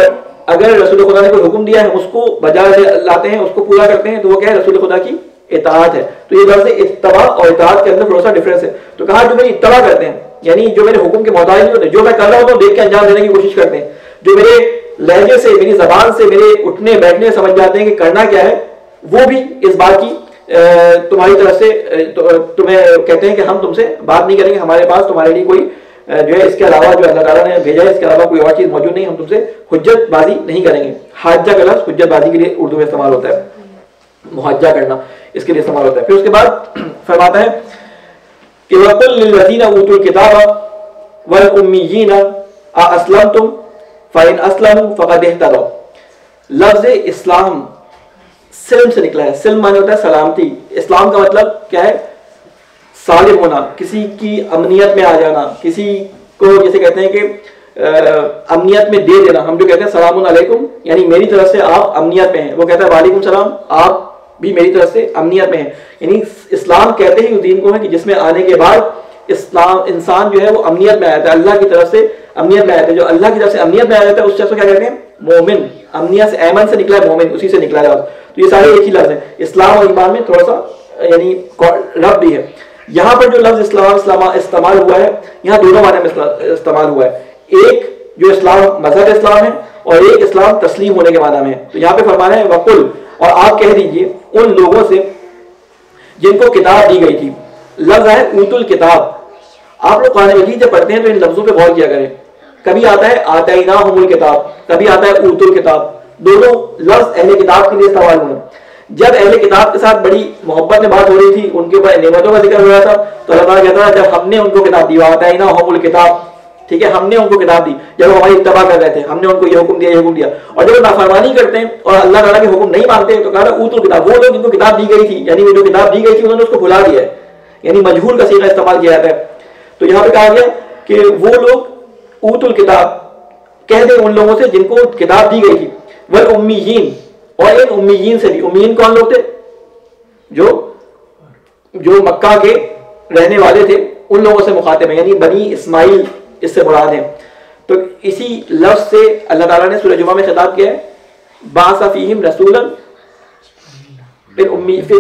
[SPEAKER 2] اگر رسول خدا نے کوئی حکم دیا ہے ہم اس کو بجا لاتے ہیں، اس کو پورا کرتے ہیں، تو وہ کیا ہے؟ رسول خدا کی اطاعت ہے. تو یہ لفظ اتباع اور اطاعت کے اندر تھوڑا سا ڈفرینس ہے. تو کہا جو میری اتباع کرتے ہیں، یعنی جو میرے حکم کے محتاج نہیں ہوتے، جو میں کر رہا ہوتا ہوں دیکھ کے انجام دینے کی کوشش کرتے ہیں، جو میرے لہجے سے، میری زبان سے، میرے اٹھنے بیٹھنے سمجھ جاتے ہیں کہ کرنا کیا ہے، وہ بھی اس بات کی تمہاری طرف سے تمہیں کہتے ہیں کہ ہم تم سے بات نہیں کریں گے، ہمارے پاس تمہارے لیے کوئی جو ہے اس کے علاوہ جو اللہ تعالیٰ نے بھیجا ہے اس کے علاوہ کوئی اور چیز موجود نہیں، ہم تم سے حجت بازی نہیں کریں گے. حاجہ کا لفظ حجت بازی کے لیے اردو میں استعمال ہوتا ہے، محاجہ کرنا اس کے لیے استعمال ہوتا ہے. پھر اس کے بعد فرماتا ہے کہ وَقُلْ لِلَّذِينَ أُوتُوا الْكِتَابَ وَالْأُمِّيِّينَ أَأَسْلَمْتُمْ فَإِنْ أَسْلَمُوا فَقَدِ اهْتَدَوْا. لفظ اسلام سلم سے نکلا ہے. سلم معنی ہوتا ہے سلامتی. اسلام کا مطلب کیا ہے؟ سالم ہونا، کسی کی امنیت میں آ جانا، کسی کو جیسے کہتے ہیں کہ امنیت میں دے دینا. ہم جو کہتے ہیں سلام علیکم، یعنی میری طرف سے آپ امنیت میں ہیں، وہ کہتا ہے وعلیکم السلام، آپ بھی میری طرف سے امنیت میں ہیں. یعنی اسلام کہتے ہی اس دین کو ہے کہ جس میں آنے کے بعد اسلام انسان جو ہے وہ امنیت میں آیا تھا، اللہ کی طرف سے امنیت میں آیا تھا. جو اللہ کی طرف سے امنیت میں آیا تھا اس شخص کو کیا کہتے ہیں؟ مومن. امنیت سے ایمن سے نکلا ہے مومن، اسی سے نکلا ہے. تو یہ سارے ایک ہی لفظ ہیں. اسلام اور ایمان میں تھوڑا سا یعنی رب بھی ہے. یہاں پر جو لفظ اسلام استعمال ہوا ہے، یہاں دونوں معنی میں استعمال ہوا ہے. ایک جو اسلام مذہب اسلام ہے اور ایک اسلام تسلیم ہونے کے معنی میں ہے. تو یہاں پہ فرمانا ہے وقل، اور آپ کہہ دیجئے ان لوگوں سے جن کو کتاب دی گئی تھی. لفظ ہے اوت الکتاب. آپ لوگ قرآن مجید جب پڑھتے ہیں تو ان لفظوں پہ غور کیا کریں. کبھی آتا ہے آتیناہم الکتاب، کبھی آتا ہے اوت الکتاب. دونوں لفظ اہل کتاب کے لیے استعمال ہوئے. جب اہل کتاب کے ساتھ بڑی محبت میں بات ہو رہی تھی، ان کے اوپر نعمتوں کا ذکر ہو رہا تھا، تو اللہ تعالیٰ کہتا ہے جب ہم نے ان کو کتاب دی، آتیناہم الکتاب، ٹھیک ہے، ہم نے ان کو کتاب دی، جب وہ ہماری اتباع کر رہے تھے ہم نے ان کو یہ حکم دیا، یہ حکم دیا. اور جب وہ نافرمانی کرتے ہیں اور اللہ تعالیٰ کے حکم نہیں مانتے تو کہا اوت الکتاب، وہ لوگ جن کو کتاب دی گئی تھی، یعنی وہ جو کتاب دی گئی تھی انہوں نے اس کو بھلا دیا ہے، یعنی مجہول کا صیغہ استعمال کیا جاتا ہے. تو یہاں پہ کہا گیا کہ وہ لوگ اوت الکتاب، کہہ دیں ان لوگوں سے جن کو کتاب دی گئی تھی. والامیین، اور ان امیین سے بھی. امیین کون لوگ تھے؟ جو مکہ کے رہنے والے تھے ان لوگوں سے مخاطب ہیں، یعنی بنی اسماعیل اس سے مراد ہیں. تو اسی لفظ سے اللہ تعالیٰ نے سورہ جمعہ میں خطاب کیا ہے بعث فیہم رسولا فی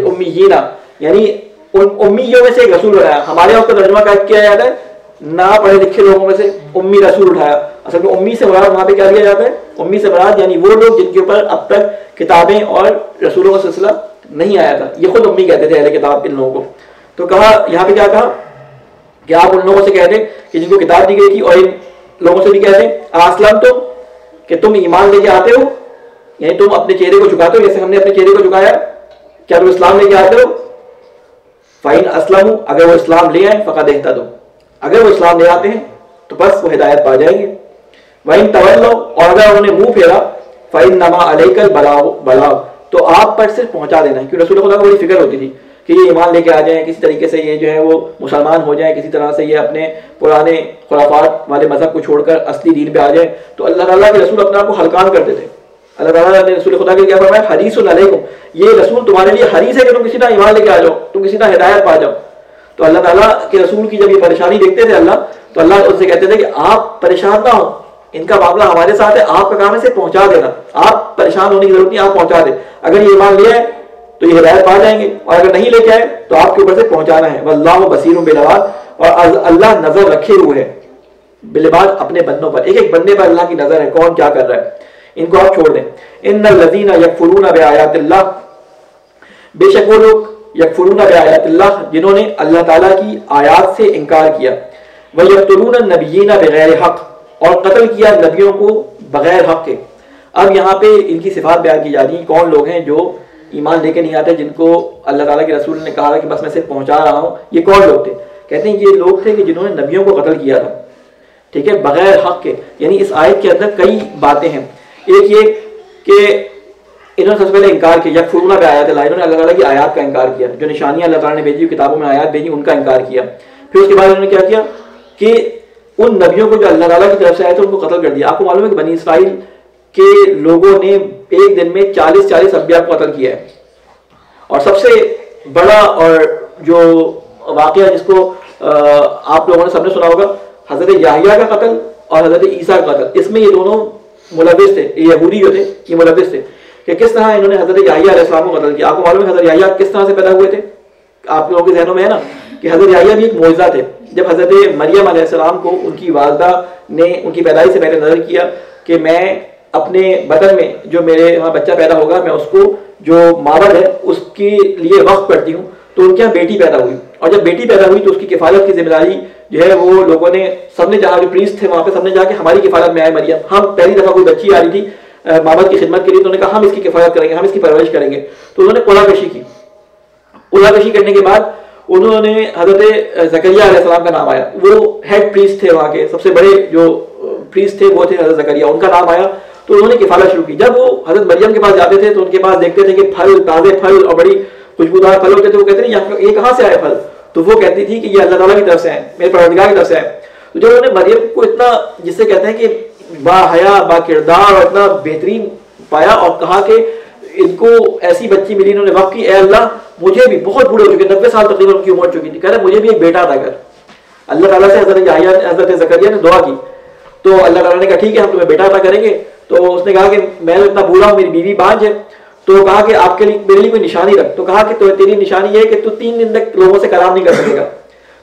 [SPEAKER 2] امیین، یعنی ان امیوں میں سے ایک رسول اٹھایا. ہمارے یہاں اس کا ترجمہ کیا جاتا ہے؟ نہ پڑھے لکھے لوگوں میں سے امی رسول اٹھایا. اصل میں امی سے مراد وہاں پہ کیا دیا جاتا ہے؟ امی سے مراد یعنی وہ لوگ جن کے اوپر اب تک کتابیں اور رسولوں کا سلسلہ نہیں آیا تھا، یہ خود امی کہتے تھے اہل کتاب ان لوگوں کو. تو کہا یہاں پہ کیا کہا کہ آپ ان لوگوں سے کہہ دیں کہ جن کو کتاب دی گئی تھی، اور ان لوگوں سے بھی کہہ دیں اسلم تم، کہ تم ایمان لے کے آتے ہو، یعنی تم اپنے چہرے کو جھکاتے ہو جیسے ہم نے اپنے چہرے کو جھکایا، کیا تم اسلام لے کے آتے ہو؟ فَإِنْ أَسْلَمُوا، اگر وہ اسلام لے آئیں فَقَدْ اهْتَدَوْا، اگر وہ اسلام لے آتے ہیں تو بس وہ ہدایت پا جائیں گے. وَإِنْ تَوَلَّوْا، اور اگر انہوں نے منہ پھیرا فَإِنَّمَا عَلَيْكَ الْبَلَاغُ، تو آپ پر صرف پہنچا دینا ہے. کیونکہ رسول خدا کو بڑی فکر ہوتی تھی کہ یہ ایمان لے کے آ جائیں، کسی طریقے سے یہ جو ہے وہ مسلمان ہو جائیں، کسی طرح سے یہ اپنے پرانے خرافات والے مذہب کو چھوڑ کر اصلی دین پہ آ جائیں. تو اللہ تعالیٰ کے رسول اپنے آپ کو ہلکان کرتے تھے. اللہ تعالیٰ نے رسول خدا کے کیا فرمایا؟ حریص علیکم، یہ رسول تمہارے لیے حریص ہے کہ تم کسی طرح ایمان لے کے آ جاؤ، تم کسی طرح ہدایت پا جاؤ. تو اللہ تعالیٰ کے رسول کی جب یہ پریشانی دیکھتے تھے اللہ، تو اللہ ان سے کہتے تھے کہ آپ پریشان نہ ہو، ان کا معاملہ ہمارے ساتھ ہے، آپ کا کام ہے اسے پہنچا دینا، آپ پریشان ہونے کی ضرورت نہیں، آپ پہنچا دیں. اگر یہ ایمان لے آئے تو یہ ہدایت پا جائیں گے، اور اگر نہیں لے کے آئے تو آپ کے اوپر سے پہنچانا ہے. واللہ بصیر بالعباد، اور اللہ نظر رکھے ہوئے ہے بالعباد، اپنے بندوں پر، ایک ایک بندے پر اللہ کی نظر ہے، کون کیا کر رہا ہے، ان کو آپ چھوڑ دیں. ان الذین یکفرون بآیات اللہ، بے شک وہ لوگ یکفرون بآیات اللہ جنہوں نے اللہ تعالیٰ کی آیات سے انکار کیا، ویقتلون النبیین بغیر حق، اور قتل کیا نبیوں کو بغیر حق کے. اب یہاں پہ ان کی صفات بیان کی جا رہی ہیں، کون لوگ ہیں جو ایمان لے کے نہیں آتے، جن کو اللہ تعالیٰ کے رسول نے کہا کہ بس میں صرف پہنچا رہا ہوں. یہ کون لوگ تھے؟ کہتے ہیں یہ لوگ تھے کہ جنہوں نے نبیوں کو قتل کیا تھا، ٹھیک ہے، بغیر حق کے. یعنی اس آیت کے اندر کئی باتیں ہیں. ایک یہ کہ انہوں نے سب سے پہلے انکار کیا، یکفرون بآیات اللہ، انہوں نے اللہ تعالیٰ کی آیات کا انکار کیا، جو نشانیاں اللہ تعالیٰ نے بھیجی، کتابوں میں آیات بھیجی، ان کا انکار کیا. پھر اس کے بعد انہوں نے کیا کیا کہ ان نبیوں کو جو اللہ تعالیٰ کی طرف سے آئے تھے ان کو قتل کر دیا. آپ کو معلوم ہے کہ بنی اسرائیل کے لوگوں نے ایک دن میں 40 انبیاء کو قتل کیا ہے. اور سب سے بڑا اور جو واقعہ جس کو آپ لوگوں نے سب نے سنا ہوگا، حضرت یحییٰ کا قتل اور حضرت عیسیٰ کا قتل. اس میں یہ دونوں ملوث تھے، یہ یہودی جو تھے یہ ملوث تھے کہ کس طرح انہوں نے حضرت یحییٰ علیہ السلام کو قتل کیا. آپ کو معلوم ہے حضرت یحییٰ کس طرح سے پیدا ہوئے تھے؟ آپ لوگوں کے ذہنوں میں ہے نا کہ حضرت یحییٰ بھی ایک معجزہ تھے. جب حضرت مریم علیہ السلام کو ان کی والدہ نے ان کی پیدائش سے پہلے نظر کیا کہ میں اپنے بطن میں جو میرے وہاں بچہ پیدا ہوگا میں اس کو جو مابعد ہے اس کے لیے وقت کرتی ہوں، تو ان کے یہاں بیٹی پیدا ہوئی. اور جب بیٹی پیدا ہوئی تو اس کی کفالت کی ذمہ داری جو ہے وہ لوگوں نے سب نے جہاں جو پریسٹ تھے وہاں پہ سب نے جا کے ہماری کفالت میں آئے مریم، ہم پہلی دفعہ کوئی بچی آ رہی تھی مابعد کی خدمت کے لیے، تو انہوں نے کہا ہم اس کی کفالت کریں گے، ہم اس کی پرورش کریں گے. تو انہوں نے قرعہ کشی کی. قرعہ کشی کرنے کے بعد انہوں نے حضرت زکریا علیہ السلام کا نام آیا، وہ ہیڈ پریسٹ تھے وہاں کے، سب سے بڑے جو پریسٹ تھے وہ تھے حضرت زکریا، ان کا نام آیا. تو انہوں نے کفالت شروع کی. جب وہ حضرت مریم کے پاس جاتے تھے تو ان کے پاس دیکھتے تھے کہ پھل، تازے پھل اور بڑی خوشبودار پھل ہوتے تھے. وہ کہتے ہیں یہ کہاں سے آئے پھل؟ تو وہ کہتی تھی کہ یہ اللہ تعالیٰ کی طرف سے ہیں، میرے پروردگار کی طرف سے ہیں. تو جب انہوں نے مریم کو اتنا جس سے کہتے ہیں کہ با حیا با کردار اور اتنا بہترین پایا اور کہا کہ ان کو ایسی بچی ملی، انہوں نے وقت کی اے اللہ مجھے بھی، بہت بوڑھے ہو چکے، 90 سال تقریباً ان کی عمر چکی تھی، کہہ رہے مجھے بھی ایک بیٹا تھا اگر. اللہ تعالیٰ سے حضرت زکریا نے دعا کی تو اللہ تعالیٰ نے کہا ٹھیک ہے ہم تمہیں بیٹا عطا کریں گے. تو اس نے کہا کہ میں اتنا بوڑھا ہوں، میری بیوی بانجھ ہے. تو کہا کہ آپ کے لیے میرے لیے کوئی نشانی رکھ. تو کہا کہ تیری نشانی یہ ہے کہ تو 3 دن تک لوگوں سے کلام نہیں کر سکے گا.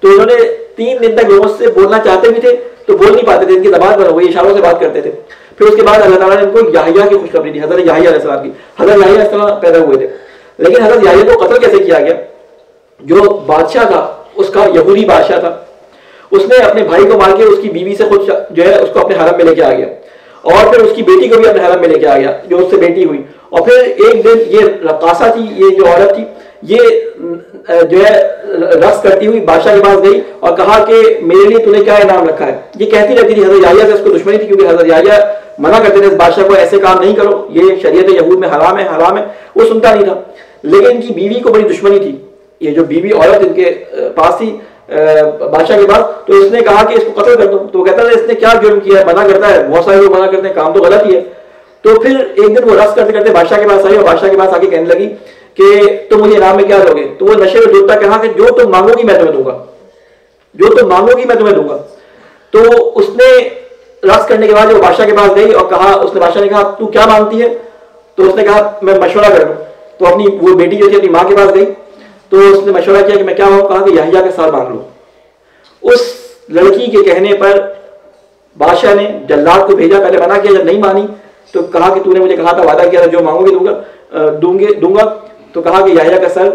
[SPEAKER 2] تو انہوں نے 3 دن تک لوگوں سے بولنا چاہتے بھی تھے تو بول نہیں پاتے تھے، ان کی زبان پر وہی اشاروں سے بات کرتے تھے. پھر اس کے بعد اللہ تعالیٰ نے ان کو یحییٰ کی خوشخبری دی، حضرت یحییٰ علیہ السلام کی. حضرت یحییٰ علیہ السلام پیدا ہوئے تھے، لیکن حضرت یحییٰ کو قتل کیسے کیا گیا؟ جو بادشاہ تھا اس کا یہودی بادشاہ تھا، اس نے اپنے بھائی کو مار کے اس کی بیوی سے خود جو ہے اس کو اپنے حرم میں لے کے آ گیا، اور پھر اس کی بیٹی کو بھی اپنے حرم میں لے کے آ گیا جو اس سے بیٹی ہوئی. اور پھر ایک دن یہ رقاصہ تھی، یہ جو عورت تھی، یہ جو ہے رقص کرتی ہوئی بادشاہ کے پاس گئی اور کہا کہ میرے لیے تو نے کیا انعام رکھا ہے. یہ کہتی رہتی تھی. حضرت یحییٰ سے اس کو دشمنی تھی کیونکہ حضرت یحییٰ منع کرتے تھے اس بادشاہ کو ایسے کام نہیں کرو، یہ شریعت یہود میں حرام ہے حرام ہے، وہ سنتا نہیں تھا. لیکن ان کی بیوی کو بڑی دشمنی تھی، یہ جو بیوی عورت ان کے پاس تھی بادشاہ کے پاس. تو اس نے کہا کہ اس کو قتل کر دو. تو وہ کہتا تھا اس نے کیا جرم کیا ہے، منع کرتا ہے، بہت سارے لوگ منع کرتے ہیں، کام تو غلط ہی ہے. تو پھر ایک دن وہ رقص کرتے کرتے بادشاہ کے پاس آئی اور بادشاہ کے پاس آ کے کہنے لگی کہ تم مجھے انعام میں کیا دو گے؟ تو وہ نشے میں ڈوبتا کہا کہ جو تم مانگو گی میں تمہیں دوں گا، جو تم مانگو گی میں تمہیں دوں گا. تو اس نے رقص کرنے کے بعد وہ بادشاہ کے پاس گئی اور کہا، اس نے بادشاہ نے کہا تو کیا مانگتی ہے؟ تو اس نے کہا میں مشورہ کر لوں. تو اپنی وہ بیٹی جو تھی اپنی ماں کے پاس گئی تو اس نے مشورہ کیا کہ میں کیا مانگوں؟ کہا کہ یحییٰ کا سر مانگ لو. اس لڑکی کے کہنے پر بادشاہ نے جلاد کو بھیجا، پہلے منع کیا، جب نہیں مانی تو کہا کہ تو نے مجھے کہا تھا، وعدہ کیا تھا جو مانگو گے دوں گا. تو کہا کہ یحییٰ کا سر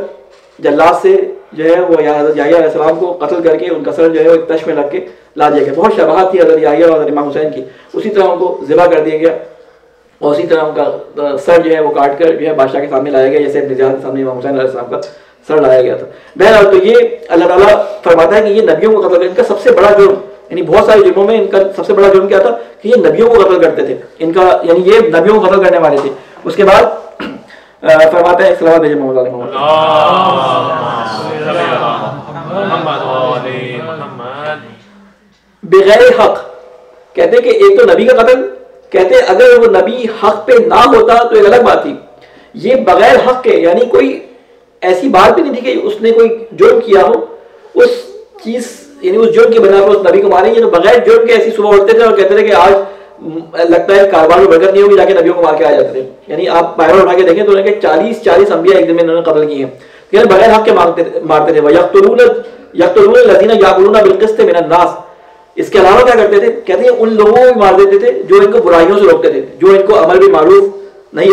[SPEAKER 2] جلاد سے جو ہے وہ حضرت یحییٰ علیہ السلام کو قتل کر کے ان کا سر جو ہے وہ ایک تش میں رکھ کے لا دیا گیا. بہت شباہت تھی حضرت یحییٰ اور حضرت امام حسین کی. اسی طرح ان کو ذبح کر دیا گیا اور اسی طرح ان کا سر جو ہے وہ کاٹ کر جو ہے بادشاہ کے سامنے لایا گیا، جیسے ابن زیاد کے سامنے امام حسین علیہ السلام کا سر لایا گیا تھا. بہرحال تو یہ اللہ تعالیٰ فرماتا ہے کہ یہ نبیوں کو قتل کر، ان کا سب سے بڑا جرم، یعنی بہت سارے جرموں میں ان کا سب سے بڑا جرم کیا تھا کہ یہ نبیوں کو قتل کرتے تھے. ان کا یعنی یہ نبیوں کو قتل کرنے والے تھے. اس کے بعد فرماتا ہے صلوات بھیجے محمد علیہ محمد بغیر حق. کہتے ہیں کہ ایک تو نبی کا قتل، کہتے ہیں اگر وہ نبی حق پہ نہ ہوتا تو ایک الگ بات تھی. یہ بغیر حق کے، یعنی کوئی ایسی بات بھی نہیں تھی کہ اس نے کوئی جرم کیا ہو، اس چیز یعنی اس جرم کی بنا پر اس نبی کو ماریں گے. تو بغیر جرم کے ایسی صبح اٹھتے تھے اور کہتے تھے کہ آج لگتا ہے کاروبار میں برکت نہیں ہوگی، جا کے نبیوں کو مار کے آ جاتے تھے. یعنی آپ بائبل اٹھا کے دیکھیں تو 40 انبیاء ایک دن میں انہوں نے قتل کیے ہیں، یعنی بغیر حق کے مارتے تھے. یقتلون الذین یأمرون بالقسط من الناس. اس کے علاوہ کیا کرتے تھے؟ کہتے ہیں ان لوگوں کو بھی مار دیتے تھے جو ان کو برائیوں سے روکتے تھے، جو ان کو امر بالمعروف نہیں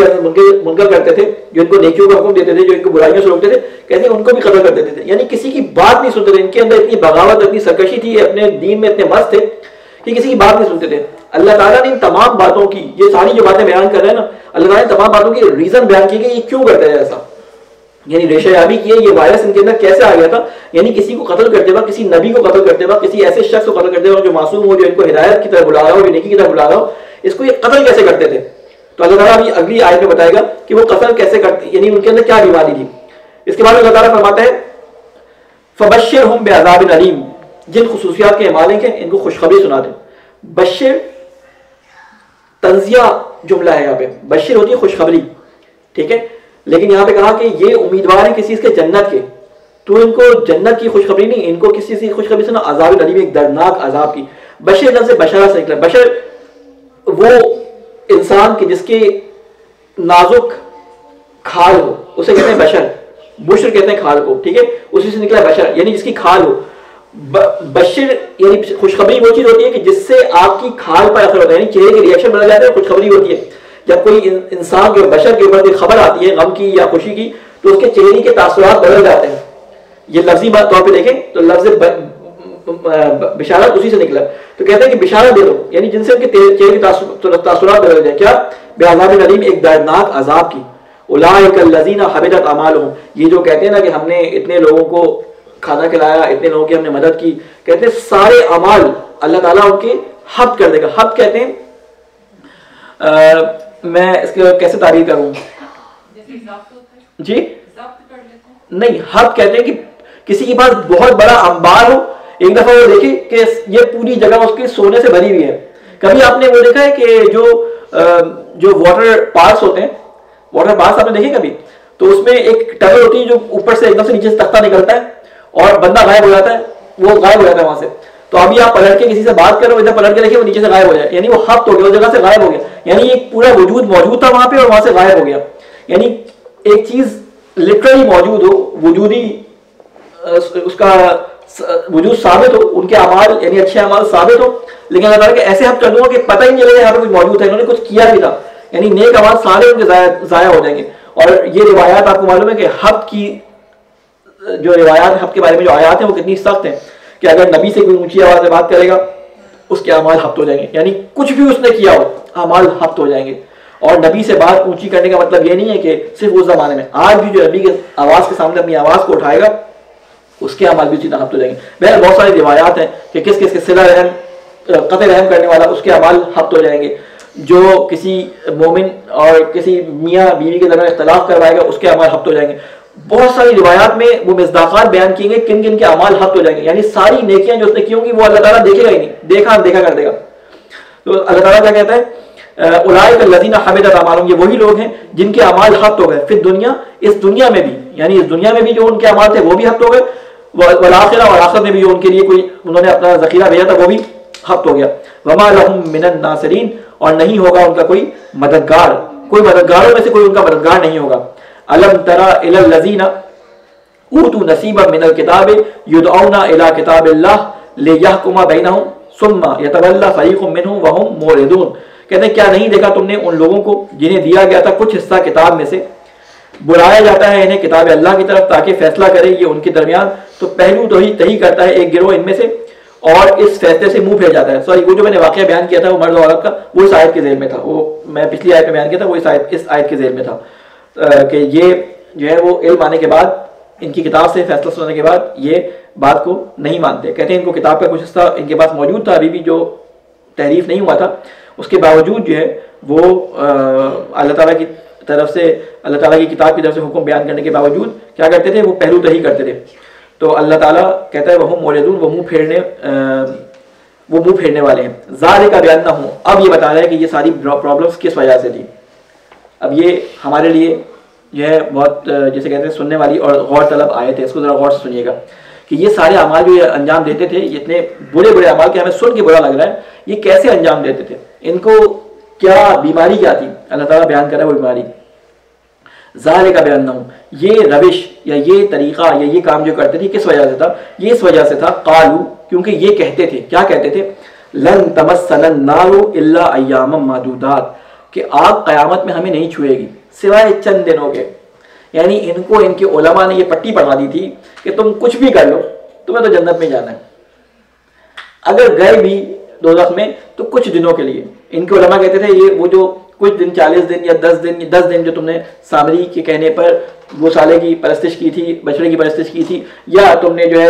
[SPEAKER 2] منکر کرتے تھے، جو ان کو نیکیوں کا حکم دیتے تھے، جو ان کو برائیوں سے روکتے تھے، کہتے ہیں ان کو بھی قتل کر دیتے تھے. یعنی کسی کی بات نہیں سنتے تھے. ان کے اندر اتنی بغاوت، اتنی سرکشی تھی، اپنے دین میں اتنے مست تھے کہ کسی کی بات نہیں سنتے تھے. اللہ تعالیٰ نے ان تمام باتوں کی، یہ ساری جو باتیں بیان کر رہے ہیں نا، اللہ تعالیٰ نے تمام باتوں کی ریزن بیان کی کہ یہ کیوں کرتے ہیں ایسا. یعنی ریشہ یابی کی ہے یہ وائرس ان کے اندر کیسے آ گیا تھا. یعنی کسی کو قتل کرتے وقت، کسی نبی کو قتل کرتے وقت، کسی ایسے شخص کو قتل کرتے وقت جو معصوم ہو، جو ان کو ہدایت کی طرف بلا رہا ہو، جو نیکی کی طرف بلا رہا ہو، اس کو یہ قتل کیسے کرتے تھے. تو اللہ تعالیٰ ابھی اگلی آیت میں بتائے گا کہ وہ قتل کیسے کرتے، یعنی ان کے اندر کیا بیماری تھی. اس کے بعد اللہ تعالیٰ فرماتا ہے فبشرہم بعذاب علیم. جن خصوصیات کے مالک ہیں ان کو خوشخبری سنا دیں. بشر تنزیہ جملہ ہے، یہاں پہ بشر ہوتی ہے خوشخبری، ٹھیک ہے، لیکن یہاں پہ کہا کہ یہ امیدوار ہیں کسی چیز کے جنت کے، تو ان کو جنت کی خوشخبری نہیں، ان کو کسی چیز کی خوشخبری سنا عذاب علیم، ایک دردناک عذاب کی. بشر لفظ بشرہ سے نکلا. بشر وہ انسان کے جس کے نازک کھال ہو اسے کہتے ہیں بشر. بشر کہتے ہیں کھال کو، ٹھیک ہے، اسی سے نکلا بشر، یعنی جس کی کھال ہو. بشر یعنی خوشخبری وہ چیز ہوتی ہے کہ جس سے آپ کی کھال پر اثر ہوتا ہے، یعنی چہرے کے ریئیکشن بدل جاتے ہیں. خوشخبری ہوتی ہے جب کوئی انسان کے بشر کے اوپر کوئی خبر آتی ہے غم کی یا خوشی کی تو اس کے چہرے کے تاثرات بدل جاتے ہیں. یہ لفظی بات طور پہ دیکھیں تو لفظ بشارت اسی سے نکلا. تو کہتے ہیں کہ بشارت دے دو، یعنی جن سے ان کے چہرے کے تاثرات بدل جائیں. کیا؟ بعذاب علیم، ایک دردناک عذاب کی. اولئک الذین حبطت اعمالہم. یہ جو کہتے ہیں نا کہ ہم نے اتنے لوگوں کو کھانا کھلایا، اتنے لوگوں کی ہم نے مدد کی، کہتے ہیں سارے اعمال اللہ تعالیٰ ان کے حبط کر دے گا. حبط کہتے ہیں میں اس کے کیسے تعبیر کروں جی؟ نہیں، حبط کہتے ہیں کہ کسی کے پاس بہت بڑا انبار ہو، ایک دفعہ وہ دیکھے کہ یہ پوری جگہ اس کے سونے سے بھری ہوئی ہے. کبھی آپ نے وہ دیکھا ہے کہ جو واٹر پارکس ہوتے ہیں، واٹر پارکس آپ نے دیکھے کبھی؟ تو اس میں ایک ٹنل ہوتی ہے جو اوپر سے ایک دم سے نیچے سے تختہ نکلتا ہے اور بندہ غائب ہو جاتا ہے، وہ غائب ہو جاتا ہے وہاں سے. تو ابھی آپ پلٹ کے کسی سے بات کرو، ادھر پلٹ کے دیکھیں وہ نیچے سے غائب ہو جائے، یعنی وہ حبط ہو گیا، اس جگہ سے غائب ہو گیا. یعنی ایک پورا وجود موجود تھا وہاں پہ اور وہاں سے غائب ہو گیا. یعنی ایک چیز لٹرلی موجود ہو، وجودی اس کا وجود ثابت ہو، ان کے اعمال یعنی اچھے اعمال ثابت ہو، لیکن اللہ تعالیٰ کہ ایسے حبط کر دوں گا کہ پتہ ہی نہیں چلے یہاں پہ کچھ موجود ہے، انہوں نے کچھ کیا بھی تھا. یعنی نیک اعمال سارے ان کے ضائع ہو جائیں گے. اور یہ روایات آپ کو معلوم ہے کہ حبط کی جو روایات حبط کے بارے میں جو آیات ہیں وہ کتنی سخت ہیں کہ اگر نبی سے کوئی اونچی آواز سے بات کرے گا اس کے اعمال حبط ہو جائیں گے. یعنی کچھ بھی اس نے کیا ہو اعمال حبط ہو جائیں گے. اور نبی سے بات اونچی کرنے کا مطلب یہ نہیں ہے کہ صرف اس زمانے میں، آج بھی جو نبی کے آواز کے سامنے اپنی آواز کو اٹھائے گا اس کے اعمال بھی اسی طرح حبط ہو جائیں گے. بہرحال بہت ساری روایات ہیں کہ کس کس کے صلہ رحم، قطع رحم کرنے والا اس کے اعمال حبط ہو جائیں گے، جو کسی مومن اور کسی میاں بیوی کے درمیان اختلاف کروائے گا اس کے اعمال حبط ہو جائیں گے. بہت ساری روایات میں وہ مصداقات بیان کیے گئے کن کن کے اعمال حبط ہو جائیں گے. یعنی ساری نیکیاں جو اس نے کی ہوں گی وہ اللہ تعالیٰ دیکھے گا ہی نہیں، دیکھا کر دے گا. تو اللہ تعالیٰ کیا کہتا ہے؟ اولئک الذین حبطت اعمالہم. یہ وہی لوگ ہیں جن کے اعمال حبط ہو گئے فی الدنیا، اس دنیا میں بھی، یعنی اس دنیا میں بھی جو ان کے اعمال تھے وہ بھی حبط ہو گئے، والآخرہ، اور آخرت میں بھی جو ان کے لیے کوئی انہوں نے اپنا ذخیرہ بھیجا تھا وہ بھی حبط ہو گیا. وما لہم من الناصرین. اور نہیں ہوگا ان کا کوئی مددگار، کوئی مددگاروں میں سے کوئی ان کا مددگار نہیں ہوگا. الم تری الی الذین اوتوا نصیبا من الکتاب یدعون الی کتاب اللہ لیحکم بینہم ثم یتولی فریق منہم وہم معرضون، کہتے ہیں کیا نہیں دیکھا تم نے ان لوگوں کو جنہیں دیا گیا تھا کچھ حصہ کتاب میں سے، بلایا جاتا ہے انہیں کتاب اللہ کی طرف تاکہ فیصلہ کرے یہ ان کے درمیان، تو پہلو تو ہی تہی کرتا ہے ایک گروہ ان میں سے اور اس فیصلے سے منہ پھیر جاتا ہے. سوری، وہ جو میں نے واقعہ بیان کیا تھا وہ مرد و عورت کا، وہ اس آیت کے ذیل میں تھا، وہ میں پچھلی آیت میں بیان کیا تھا، وہ اس آیت کے ذیل میں تھا کہ یہ جو ہے وہ علم آنے کے بعد، ان کی کتاب سے فیصلہ سننے کے بعد یہ بات کو نہیں مانتے. کہتے ہیں ان کو کتاب کا کچھ حصہ ان کے پاس موجود تھا ابھی بھی جو تحریف نہیں ہوا تھا، اس کے باوجود جو ہے وہ اللہ تعالیٰ کی طرف سے، اللہ تعالیٰ کی کتاب کی طرف سے حکم بیان کرنے کے باوجود کیا کرتے تھے، وہ پہلو تہی کرتے تھے. تو اللہ تعالیٰ کہتا ہے وہ معرضون، وہ منہ پھیرنے والے ہیں. ذالک بانہم، اب یہ بتا رہا ہے کہ یہ ساری پرابلمس کس وجہ سے تھی. اب یہ ہمارے لیے جو ہے بہت جیسے کہتے ہیں سننے والی اور غور طلب آئے تھے، اس کو ذرا غور سے سنیے گا کہ یہ سارے اعمال جو یہ انجام دیتے تھے، یہ اتنے بڑے بڑے اعمال کہ ہمیں سن کے برا لگ رہا ہے، یہ کیسے انجام دیتے تھے، ان کو کیا بیماری کیا تھی، اللہ تعالیٰ بیان کر رہا ہے وہ بیماری. ذالک بانہم، یہ روش یا یہ طریقہ یا یہ کام جو کرتے تھے کس وجہ سے تھا، یہ اس وجہ سے تھا قالو، کیونکہ یہ کہتے تھے، کیا کہتے تھے، لن تمسنا النار الا ایاما معدودات، کہ آگ قیامت میں ہمیں نہیں چھوئے گی سوائے چند دنوں کے. یعنی ان کو ان کے علماء نے یہ پٹی پڑھا دی تھی کہ تم کچھ بھی کر لو تمہیں تو جنت میں جانا ہے، اگر گئے بھی دوزخ میں تو کچھ دنوں کے لیے. ان کے علماء کہتے تھے یہ وہ جو کچھ دن 40 دن یا 10 دن جو تم نے سامری کے کہنے پر وہ سالے کی پرستش کی تھی، بچڑے کی پرستش کی تھی، یا تم نے جو ہے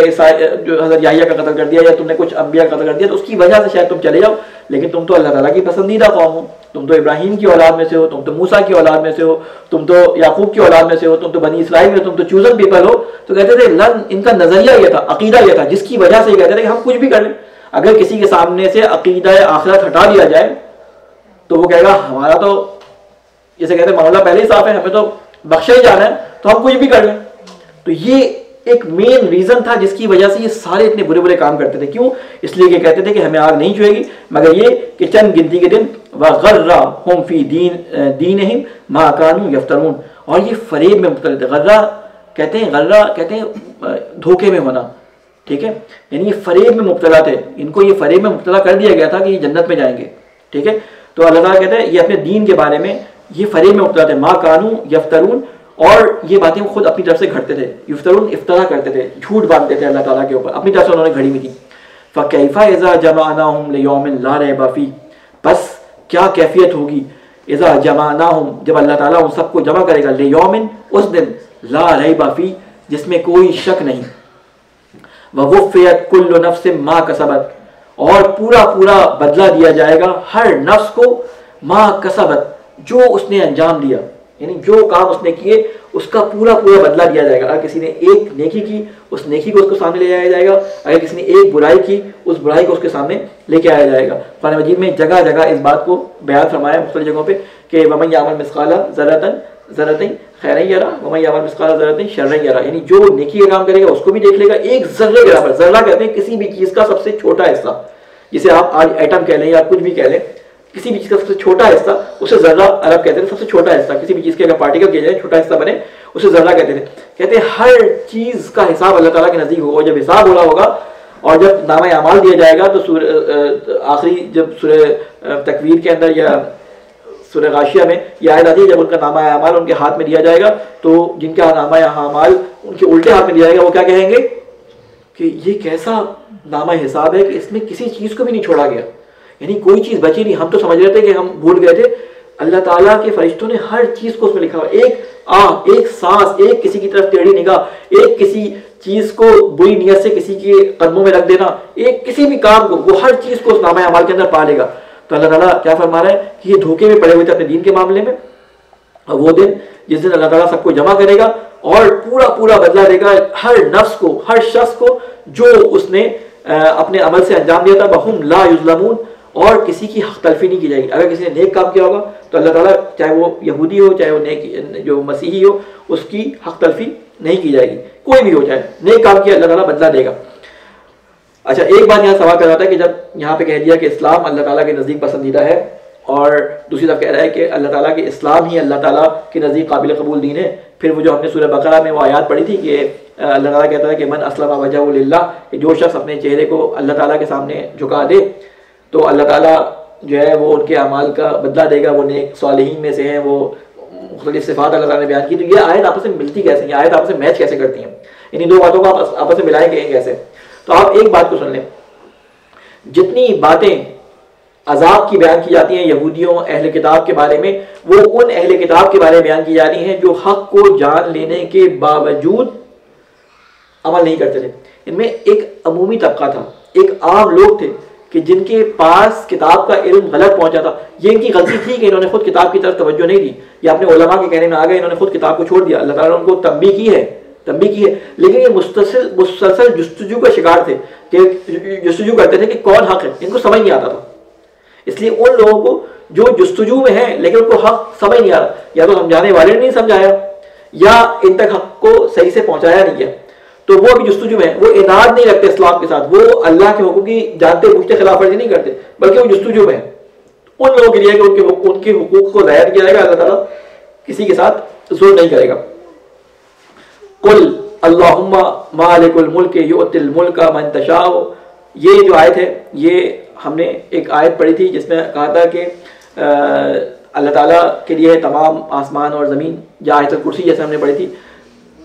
[SPEAKER 2] جو حضرت یحییٰ کا قتل کر دیا، یا تم نے کچھ انبیاء کا قتل کر دیا، تو اس کی وجہ سے شاید تم چلے جاؤ، لیکن تم تو اللہ تعالیٰ کی پسندیدہ قوم ہو، تم تو ابراہیم کی اولاد میں سے ہو، تم تو موسیٰ کی اولاد میں سے ہو، تم تو یعقوب کی اولاد میں سے ہو، تم تو بنی اسرائیل میں، تم تو چوزن پیپل ہو. تو کہتے تھے لن، ان کا نظریہ یہ تھا، عقیدہ یہ تھا، جس کی وجہ سے یہ کہتے تھے کہ ہم کچھ بھی کر لیں. اگر کسی کے سامنے سے عقیدہ آخرت ہٹا دیا جائے تو وہ کہے گا ہمارا تو جیسے کہتے ہیں معاملہ پہلے ہی صاف ہے، ہمیں تو بخشا ہی جانا ہے، تو ہم کچھ بھی کر لیں. تو یہ ایک مین ریزن تھا جس کی وجہ سے یہ سارے اتنے برے برے کام کرتے تھے. کیوں؟ اس لیے کہ کہتے تھے کہ ہمیں آگ نہیں چھوئے گی مگر یہ کہ چند گنتی کے دن، وغرہم فی دینہم ما کانوا یفترون، اور یہ فریب میں مبتلا تھے. غرہ کہتے ہیں دھوکے میں ہونا، ٹھیک ہے، یعنی یہ فریب میں مبتلا تھے، ان کو یہ فریب میں مبتلا کر دیا گیا تھا کہ یہ جنت میں جائیں گے. ٹھیک ہے، تو اللہ تعالیٰ کہتے ہیں یہ اپنے دین کے بارے میں یہ فریب میں مبتلا تھے. ما کانوا یفترون، اور یہ باتیں خود اپنی طرف سے گھڑتے تھے. یفترون افطرا کرتے تھے، جھوٹ باندھتے تھے اللہ تعالیٰ کے اوپر، اپنی طرف سے انہوں نے گھڑی ہوئی تھی. فَكَيْفَ إِذَا جَمَعْنَاهُمْ لِيَوْمٍ لَا رَيْبَ فِيهِ، بس کیا کیفیت ہوگی اذا جمعناہم، جب اللہ تعالیٰ ان سب کو جمع کرے گا، لیومن، اس دن، لا ریب فیہ، جس میں کوئی شک نہیں، ووفیت کل نفس ما کسبت، اور پورا پورا بدلہ دیا جائے گا ہر نفس کو، ما کسبت، جو اس نے انجام دیا، یعنی جو کام اس نے کیے اس کا پورا پورا بدلہ دیا جائے گا. اگر کسی نے ایک نیکی کی اس نیکی کو اس کو سامنے لے آیا جائے گا، اگر کسی نے ایک برائی کی اس برائی کو اس کے سامنے لے کے آیا جائے گا. قرآن مجید میں جگہ جگہ اس بات کو بیان فرمایا مختلف جگہوں پہ کہ وَمَن يَعْمَلْ مِثْقَالَ ذَرَّةٍ خَيْرًا يَرَهُ وَمَن يَعْمَلْ مِثْقَالَ ذَرَّةٍ شَرًّا يَرَهُ، یعنی جو نیکی کا کام کرے گا اس کو بھی دیکھ لے گا ایک ذرے کے برابر. ذرہ کہتے ہیں کسی بھی چیز کا سب سے چھوٹا حصہ، جسے آپ آج ایٹم کہہ لیں یا کچھ بھی کہہ لیں، کسی بھی چیز کا سب سے چھوٹا حصہ اسے ذرہ عرب کہتے ہیں. سب سے چھوٹا حصہ کسی بھی چیز کے اگر پارٹیکل کیا جائے چھوٹا حصہ بنے اسے ذرہ کہتے ہیں. کہتے ہیں ہر چیز کا حساب اللہ تعالیٰ کے نزدیک ہوگا. جب حساب ہو رہا ہوگا اور جب نامہ اعمال دیا جائے گا تو آخری جب سورہ تکویر کے اندر یا سورہ غاشیہ میں یہ آیت آتی ہے، جب ان کا نامہ اعمال ان کے ہاتھ میں دیا جائے گا تو جن کا نامہ اعمال ان کے الٹے ہاتھ میں دیا جائے گا وہ کیا کہیں گے کہ یہ کیسا نامہ حساب ہے کہ اس میں کسی چیز کو بھی نہیں چھوڑا گیا، یعنی کوئی چیز بچی نہیں. ہم تو سمجھ رہے تھے کہ ہم بھول گئے تھے، اللہ تعالیٰ کے فرشتوں نے ہر چیز کو اس میں لکھا ہوا، ایک سانس، ایک کسی کی طرف ٹیڑھی نگاہ، ایک کسی چیز کو بری نیت سے کسی کے قدموں میں رکھ دینا، ایک کسی بھی کام کو وہ ہر چیز کو اس نامہ اعمال کے اندر پا لے گا. تو اللہ تعالیٰ کیا فرما رہا ہے کہ یہ دھوکے میں پڑے ہوئے تھے اپنے دین کے معاملے میں، اور وہ دن جس دن اللہ تعالیٰ سب کو جمع کرے گا اور پورا پورا بدلہ دے گا ہر نفس کو، ہر شخص کو جو اس نے اپنے عمل سے انجام دیا تھا. وَهُمْ لَا يُظْلَمُونَ، اور کسی کی حق تلفی نہیں کی جائے گی. اگر کسی نے نیک کام کیا ہوگا تو اللہ تعالیٰ چاہے وہ یہودی ہو چاہے وہ جو مسیحی ہو اس کی حق تلفی نہیں کی جائے گی. کوئی بھی ہو جائے نیک کام کیا اللہ تعالیٰ بدلہ دے گا. اچھا ایک بات یہاں سوال کر رہا تھا کہ جب یہاں پہ کہہ دیا کہ اسلام اللہ تعالیٰ کے نزدیک پسندیدہ ہے اور دوسری طرف کہہ رہا ہے کہ اللہ تعالیٰ کے اسلام ہی اللہ تعالیٰ کے نزدیک قابل قبول دین ہے، پھر وہ جو ہم نے سورہ بقرہ میں وہ آیات پڑھی تھی کہ اللہ تعالیٰ کہتا ہے کہ من اسلم وجہہ للہ، کہ جو شخص اپنے چہرے کو اللہ تعالیٰ کے سامنے جھکا دے تو اللہ تعالیٰ جو ہے وہ ان کے اعمال کا بدلہ دے گا، وہ نیک صالحین میں سے ہیں، وہ مختلف صفات اللہ تعالیٰ نے بیان کی. تو یہ آیت آپس میں ملتی کیسے ہیں، یہ آیت آپس میں میچ کیسے کرتی ہیں، انہیں دو باتوں کو آپ آپس میں ملائیں گے کیسے؟ تو آپ ایک بات کو سن لیں، جتنی باتیں عذاب کی بیان کی جاتی ہیں یہودیوں اہل کتاب کے بارے میں، وہ ان اہل کتاب کے بارے میں بیان کی جا رہی ہیں جو حق کو جان لینے کے باوجود عمل نہیں کرتے تھے. ان میں ایک عمومی طبقہ تھا، ایک عام لوگ تھے کہ جن کے پاس کتاب کا علم غلط پہنچا تھا. یہ ان کی غلطی تھی کہ انہوں نے خود کتاب کی طرف توجہ نہیں دی، یا اپنے علماء کے کہنے میں آ گئے، انہوں نے خود کتاب کو چھوڑ دیا. اللہ تعالیٰ نے ان کو تنبیہ کی ہے، لیکن یہ مسلسل جستجو کا شکار تھے کہ جستجو کرتے تھے کہ کون حق ہے. ان کو سمجھ نہیں آتا تھا. اس لیے ان لوگوں کو جو جستجو میں ہیں لیکن ان کو حق سمجھ نہیں آ رہا، یا تو سمجھانے والے نے نہیں سمجھایا یا ان تک حق کو صحیح سے پہنچایا نہیں کیا، تو وہ ابھی جستجو میں ہیں. وہ اناد نہیں رکھتے اسلام کے ساتھ، وہ اللہ کے حقوق کی جانتے بوجھتے خلاف ورزی نہیں کرتے، بلکہ وہ جستجو میں ہیں. ان لوگوں کے لیے کہ ان کے حقوق کو ظاہر کیا جائے گا، اللہ تعالیٰ کسی کے ساتھ ظلم نہیں کرے گا. قل اللہم مالک الملک یؤتی الملک من تشاء. یہ جو آیت ہے، یہ ہم نے ایک آیت پڑھی تھی جس میں کہا تھا کہ اللہ تعالیٰ کے لیے تمام آسمان اور زمین، یا آیت الکرسی جیسے ہم نے پڑھی تھی.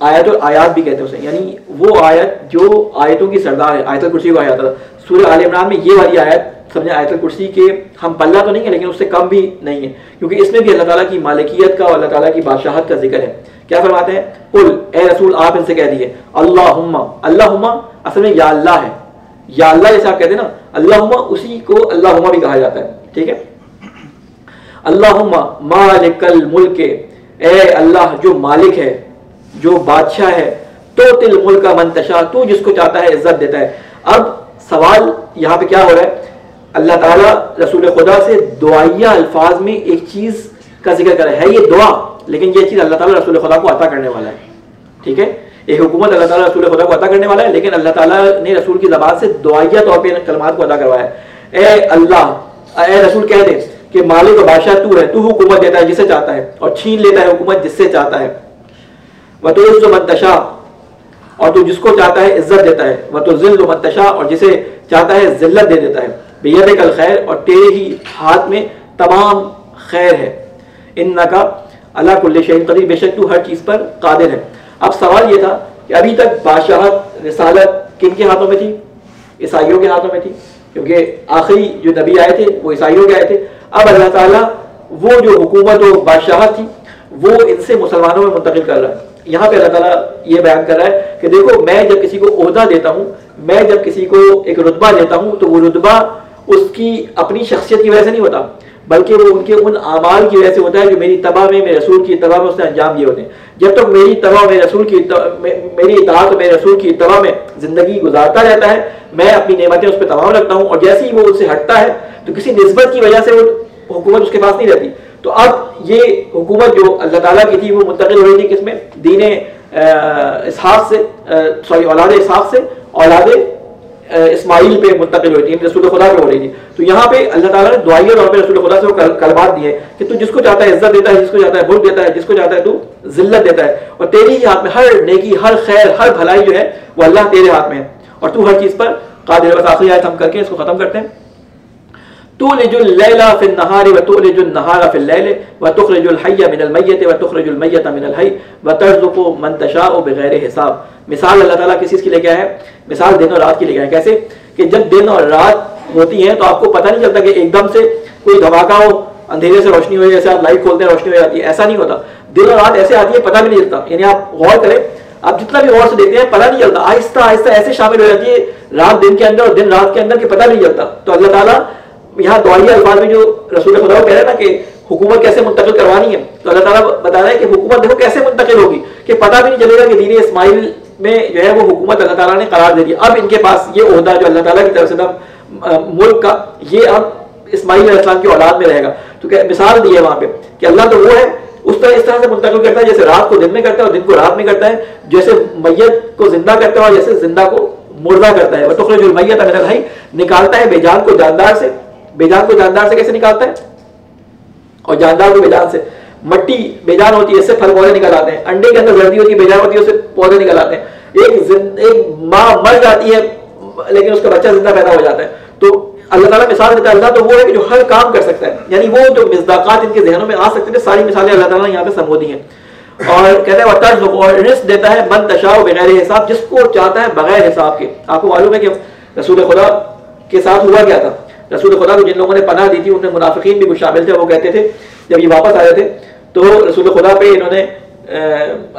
[SPEAKER 2] آیت اور آیات بھی کہتے ہیں اسے، یعنی وہ آیت جو آیتوں کی سردار ہے. آیت الکرسی کو آیا تھا سورہ آل عمران میں، یہ والی آیت سمجھیں آیت الکرسی کے ہم پلہ تو نہیں ہے لیکن اس سے کم بھی نہیں ہے، کیونکہ اس میں بھی اللہ تعالیٰ کی مالکیت کا اور اللہ تعالیٰ کی بادشاہت کا ذکر ہے. کیا فرماتے ہیں؟ قل، اے رسول آپ ان سے کہہ دیجیے، اللہم، اللہم اصل میں یا اللہ ہے، یا اللہ جیسے آپ کہتے ہیں نا، اللہم اسی کو اللہم بھی کہا جاتا ہے. ٹھیک ہے، اللہم مالک الملک، اے اللہ جو مالک ہے، جو بادشاہ ہے، تو تل ملک من تشاء، تو جس کو چاہتا ہے عزت دیتا ہے. اب سوال یہاں پہ کیا ہو رہا ہے؟ اللہ تعالیٰ رسول خدا سے دعائیہ الفاظ میں ایک چیز کا ذکر کر رہا ہے. یہ دعا، لیکن یہ چیز اللہ تعالیٰ رسول خدا کو عطا کرنے والا ہے. ٹھیک ہے، ایک حکومت اللہ تعالیٰ رسول خدا کو عطا کرنے والا ہے، لیکن اللہ تعالیٰ نے رسول کی زبان سے دعائیہ طور پہ کلمات کو عطا کروایا ہے. اے اللہ، اے رسول کہہ دے کہ مالک و بادشاہ تو ہے، تو حکومت دیتا ہے جسے چاہتا ہے اور چھین لیتا ہے حکومت جس سے چاہتا ہے. وَتُعِزُّ مَن تَشَاءُ، اور تو جس کو چاہتا ہے عزت دیتا ہے. وَتُذِلُّ مَن تَشَاءُ، اور جسے چاہتا ہے ذلت دے دیتا ہے. بِيَدِكَ الْخَيْرُ، اور تیرے ہی ہاتھ میں تمام خیر ہے. اِنَّكَ عَلَىٰ كُلِّ شَيْءٍ قَدِيرٌ، بے شک تو ہر چیز پر قادر ہے. اب سوال یہ تھا کہ ابھی تک بادشاہت، رسالت کن کے ہاتھوں میں تھی؟ عیسائیوں کے ہاتھوں میں تھی، کیونکہ آخری جو نبی آئے تھے وہ عیسائیوں کے آئے تھے. اب اللہ تعالیٰ وہ جو حکومت و بادشاہت تھی وہ ان سے مسلمانوں میں منتقل کر رہا ہے. یہاں پہ اللہ تعالیٰ یہ بیان کر رہا ہے کہ دیکھو، میں جب کسی کو عہدہ دیتا ہوں، میں جب کسی کو ایک رتبہ دیتا ہوں، تو وہ رتبہ اس کی اپنی شخصیت کی وجہ سے نہیں ہوتا، بلکہ وہ ان کے ان اعمال کی وجہ سے ہوتا ہے جو میری اتباع میں، میرے رسول کی اتباع میں اس نے انجام دیے ہوتے ہیں. جب تک میری اتباع، میرے رسول کی میری اطاعت اور میرے رسول کی اتباع میں زندگی گزارتا رہتا ہے، میں اپنی نعمتیں اس پہ تمام رکھتا ہوں، اور جیسے ہی وہ ان سے ہٹتا ہے تو کسی نسبت کی وجہ سے وہ حکومت اس کے پاس نہیں رہتی. تو اب یہ حکومت جو اللہ تعالیٰ کی تھی وہ منتقل ہو رہی تھی کس میں؟ دین اسحاق سے، اولاد اسحاق سے اولاد اسماعیل پہ منتقل ہوئی تھی، رسول خدا پہ ہو رہی تھی. تو یہاں پہ اللہ تعالیٰ نے دعائیہ طور پہ رسول خدا سے وہ کلمات دیے کہ تو جس کو چاہتا ہے عزت دیتا ہے، جس کو چاہتا ہے ملک دیتا ہے، جس کو چاہتا ہے تو ذلت دیتا ہے، اور تیری ہی ہاتھ میں ہر نیکی، ہر خیر، ہر بھلائی جو ہے وہ اللہ تیرے ہاتھ میں ہے، اور تو ہر چیز پر قادر ہے. بس آخری آیت ہم کر کے اس کو ختم کرتے ہیں. تولج اللیل فی النہار وتولج النہار فی اللیل وتخرج الحی من المیت وتخرج المیت من الحی وترزق من تشاء بغیر حساب. مثال اللہ تعالیٰ کس چیز کی لے کے آیا ہے؟ مثال دن اور رات کی لے کے آیا ہے. کیسے کہ جب دن اور رات ہوتی ہیں تو آپ کو پتہ نہیں چلتا کہ ایک دم سے کوئی دھماکہ ہو، اندھیرے سے روشنی ہو، جیسے آپ لائٹ کھولتے ہیں روشنی ہو جاتی ہے، ایسا نہیں ہوتا. دن اور رات ایسے آتی ہے پتہ بھی نہیں چلتا. یعنی آپ غور کریں، آپ جتنا بھی غور سے دیکھتے ہیں پتہ نہیں چلتا، آہستہ آہستہ ایسے شامل ہو جاتی ہے رات دن کے اندر اور دن رات کے اندر کہ پتہ نہیں چلتا. تو اللہ تعالیٰ یہاں دعائیہ الفاظ میں جو رسول خدا کہہ رہے ہیں نا کہ حکومت کیسے منتقل کروانی ہے، تو اللہ تعالیٰ بتا رہا ہے کہ حکومت دیکھو کیسے منتقل ہوگی کہ پتہ بھی نہیں چلے گا کہ دین اسماعیل میں جو ہے وہ حکومت اللہ تعالیٰ نے قرار دے دی. اب ان کے پاس یہ عہدہ جو اللہ تعالیٰ کی طرف سے تھا ملک کا، یہ اب اسماعیل علیہ السلام کی اولاد میں رہے گا. تو مثال دی ہے وہاں پہ کہ اللہ تو وہ ہے، اس طرح سے منتقل کرتا ہے جیسے رات کو دن میں کرتا ہے اور دن کو رات میں کرتا ہے، جیسے میت کو زندہ کرتا ہے اور جیسے زندہ کو مردہ کرتا ہے. وتخرج المیت من الحی، نکالتا ہے بے جان کو جاندار سے. بے جان کو جاندار سے کیسے نکالتا ہے؟ اور جاندار کو بے جان سے. مٹی بے جان ہوتی ہے، اس سے پھل پودے نکل آتے ہیں. انڈے کے اندر زردی ہوتی ہے، بے جان ہوتی ہے، اس سے پودے نکل آتے ہیں. ایک ماں مر جاتی ہے لیکن اس کا بچہ زندہ پیدا ہو جاتا ہے. تو اللہ تعالیٰ مثال دیتا ہے اللہ تو وہ ہے کہ جو ہر کام کر سکتا ہے، یعنی وہ جو مصداقات ان کے ذہنوں میں آ سکتے تھے ساری مثالیں اللہ تعالیٰ نے یہاں پہ سمودی ہیں. اور کہتے ہیں وَتَرْزُقُ، اور رزق دیتا ہے من تشاء بغیر حساب، جس کو چاہتا ہے بغیر حساب کے. آپ کو معلوم ہے کہ رسول خدا کے ساتھ ہوا کیا تھا؟ رسول خدا کو جن لوگوں نے پناہ دی تھی ان میں منافقین بھی کچھ شامل تھے. وہ کہتے تھے جب یہ واپس آ رہے تھے تو رسول خدا پہ انہوں نے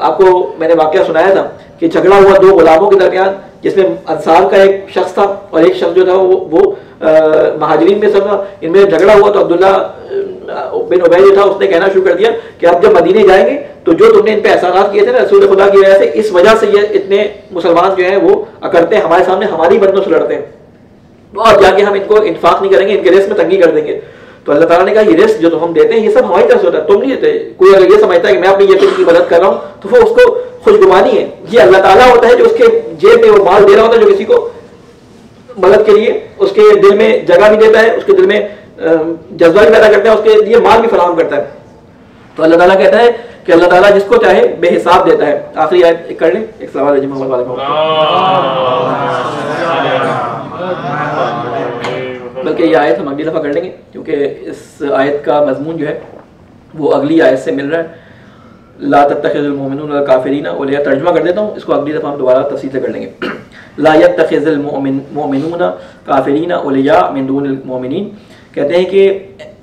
[SPEAKER 2] آپ کو میں نے واقعہ سنایا تھا کہ جھگڑا ہوا دو غلاموں کے درمیان، جس میں انصار کا ایک شخص تھا اور ایک شخص جو تھا وہ مہاجرین میں سب تھا. ان میں جھگڑا ہوا تو عبداللہ بن عبی جو تھا اس نے کہنا شروع کر دیا کہ اب جب مدینے جائیں گے تو جو تم نے ان پہ احسانات کیے تھے نا رسول خدا کی وجہ سے، اس وجہ سے یہ اتنے مسلمان جو ہیں وہ اکڑتے ہیں ہمارے سامنے، ہماری بندوں سے لڑتے ہیں، اور جا کے ہم ان کو انفاق نہیں کریں گے، ان کے رزق میں تنگی کر دیں گے. تو اللہ تعالیٰ نے کہا یہ رزق جو ہم دیتے ہیں یہ سب ہماری طرف سے ہوتا ہے، تم نہیں دیتے. کوئی اگر یہ سمجھتا ہے کہ میں اپنی یتیم کی مدد کر رہا ہوں تو وہ اس کو خوشگمانی ہے. یہ اللہ تعالیٰ ہوتا ہے جو اس کے جیب میں وہ مال دے رہا ہوتا ہے، جو کسی کو مدد کے لیے اس کے دل میں جگہ بھی دیتا ہے، اس کے دل میں جذبہ بھی پیدا کرتا ہے، اس کے لیے مال بھی فراہم کرتا ہے. تو اللہ تعالیٰ کہتا ہے کہ اللہ تعالیٰ جس کو چاہے بے حساب دیتا ہے. آخری آیت کر لیں، ایک سوال ہے محمد والے بلکہ یہ آیت ہم اگلی دفعہ کر لیں گے کیونکہ اس آیت کا مضمون جو ہے وہ اگلی آیت سے مل رہا ہے. لا تتخذ المؤمنون الکافرین اولیاء، ترجمہ کر دیتا ہوں اس کو، اگلی دفعہ ہم دوبارہ تفصیل سے کر لیں گے. لا يتخذ المؤمنون کافرین اولیاء من دون المؤمنین، کہتے ہیں کہ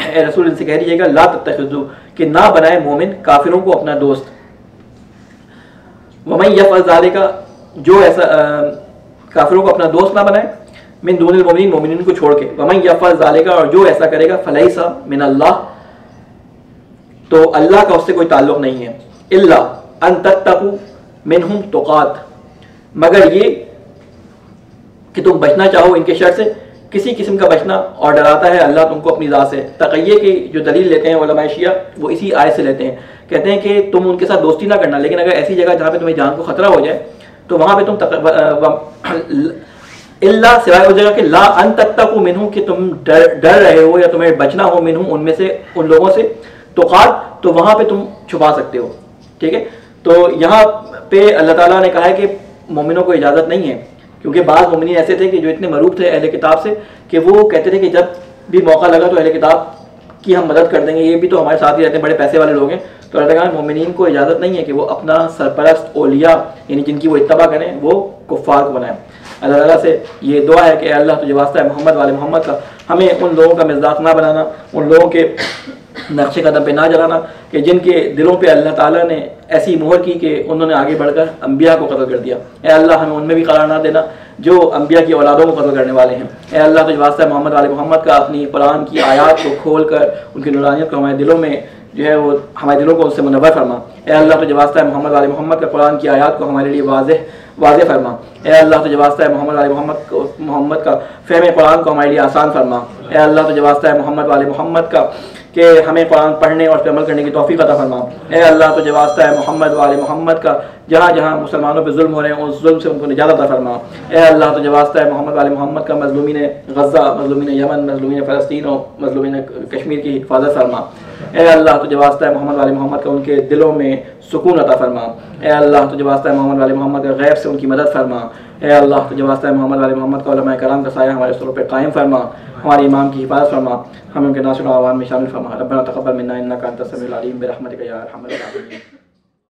[SPEAKER 2] اے رسول ان سے کہہ دیجیے گا لا تتخذوا، کہ نہ بنائے مومن کافروں کو اپنا دوست. ومن یفعل ذلک، جو ایسا کافروں کو اپنا دوست نہ بنائے، من دون المؤمنین، مومنین کو چھوڑ کے. ومن یفعل ذلک، اور جو ایسا کرے گا، فلیس من اللہ، تو اللہ کا اس سے کوئی تعلق نہیں ہے. الا ان تتقوا منہم تقات، مگر یہ کہ تم بچنا چاہو ان کے شر سے کسی قسم کا بچنا، اور ڈراتا ہے اللہ تم کو اپنی ذات سے. تقیہ کی جو دلیل لیتے ہیں علماء شیعہ وہ اسی آیت سے لیتے ہیں. کہتے ہیں کہ تم ان کے ساتھ دوستی نہ کرنا، لیکن اگر ایسی جگہ جہاں پہ تمہیں جان کو خطرہ ہو جائے تو وہاں پہ تم اللہ سوائے اس جگہ کہ لا ان تتقوا منہم، کہ تم ڈر رہے ہو یا تمہیں بچنا ہو، منہم ان میں سے، ان لوگوں سے، تقات، تو وہاں پہ تم چھپا سکتے ہو. ٹھیک ہے، تو یہاں پہ اللہ تعالیٰ نے کہا ہے کہ مومنوں کو اجازت نہیں ہے، کیونکہ بعض مومنین ایسے تھے کہ جو اتنے مروب تھے اہل کتاب سے کہ وہ کہتے تھے کہ جب بھی موقع لگا تو اہل کتاب کی ہم مدد کر دیں گے، یہ بھی تو ہمارے ساتھ ہی رہتے ہیں، بڑے پیسے والے لوگ ہیں. تو اللہ تعالیٰ مومنین کو اجازت نہیں ہے کہ وہ اپنا سرپرست اولیاء یعنی جن کی وہ اتباع کریں وہ کفار کو بنائیں. اللہ تعالیٰ سے یہ دعا ہے کہ اللہ تجھے واسطہ ہے محمد والے محمد کا، ہمیں ان لوگوں کا مصداق نہ بنانا، ان لوگوں کے نقش قدم پہ نہ جلانا کہ جن کے دلوں پہ اللہ تعالیٰ نے ایسی مہر کی کہ انہوں نے آگے بڑھ کر انبیاء کو قتل کر دیا. اے اللہ ہمیں ان میں بھی قرار نہ دینا جو انبیاء کی اولادوں کو قتل کرنے والے ہیں. اے اللہ تجھے واسطہ محمد والے محمد کا اپنی قرآن کی آیات کو کھول کر ان کی نورانیت کو ہمارے دلوں میں جو ہے وہ ہمارے دلوں کو ان سے منور فرما. اے اللہ تجھے واسطہ ہے محمد والے محمد کا قرآن کی آیات کو ہمارے لیے واضح فرما. اے اللہ تجھے واسطہ ہے محمد والے محمد کا فہم قرآن کو ہمارے لیے آسان فرما. اے اللہ تجھے واسطہ ہے محمد والے محمد کا کہ ہمیں قرآن پڑھنے اور اس پہ عمل کرنے کی توفیق عطا فرما. اے اللہ تجھے واسطہ ہے محمد والے محمد کا جہاں جہاں مسلمانوں پہ ظلم ہو رہے ہیں اس ظلم سے ان کو نجات عطا فرما. اے اللہ تجھے واسطہ ہے محمد والے محمد کا مظلومین غزہ، مظلومین یمن، مظلومین فلسطین اور مظلومین کشمیر کی حفاظت فرما. اے اللہ تجھے واسطہ ہے محمد والے محمد کا ان کے دلوں میں سکون عطا فرما. اے اللہ تجھے واسطہ ہے محمد والے محمد کا غیب سے ان کی مدد فرما. اے اللہ تجھے واسطہ ہے محمد والے محمد کا علماء کرام کا سایہ ہمارے سروں پہ قائم فرما. ہمارے امام کی حفاظت فرما، ہمیں ان کے ناصر و عوان میں شامل فرما. ربنا تقبل منا انک انت السمیع العلیم برحمتک یا ارحم الراحمین.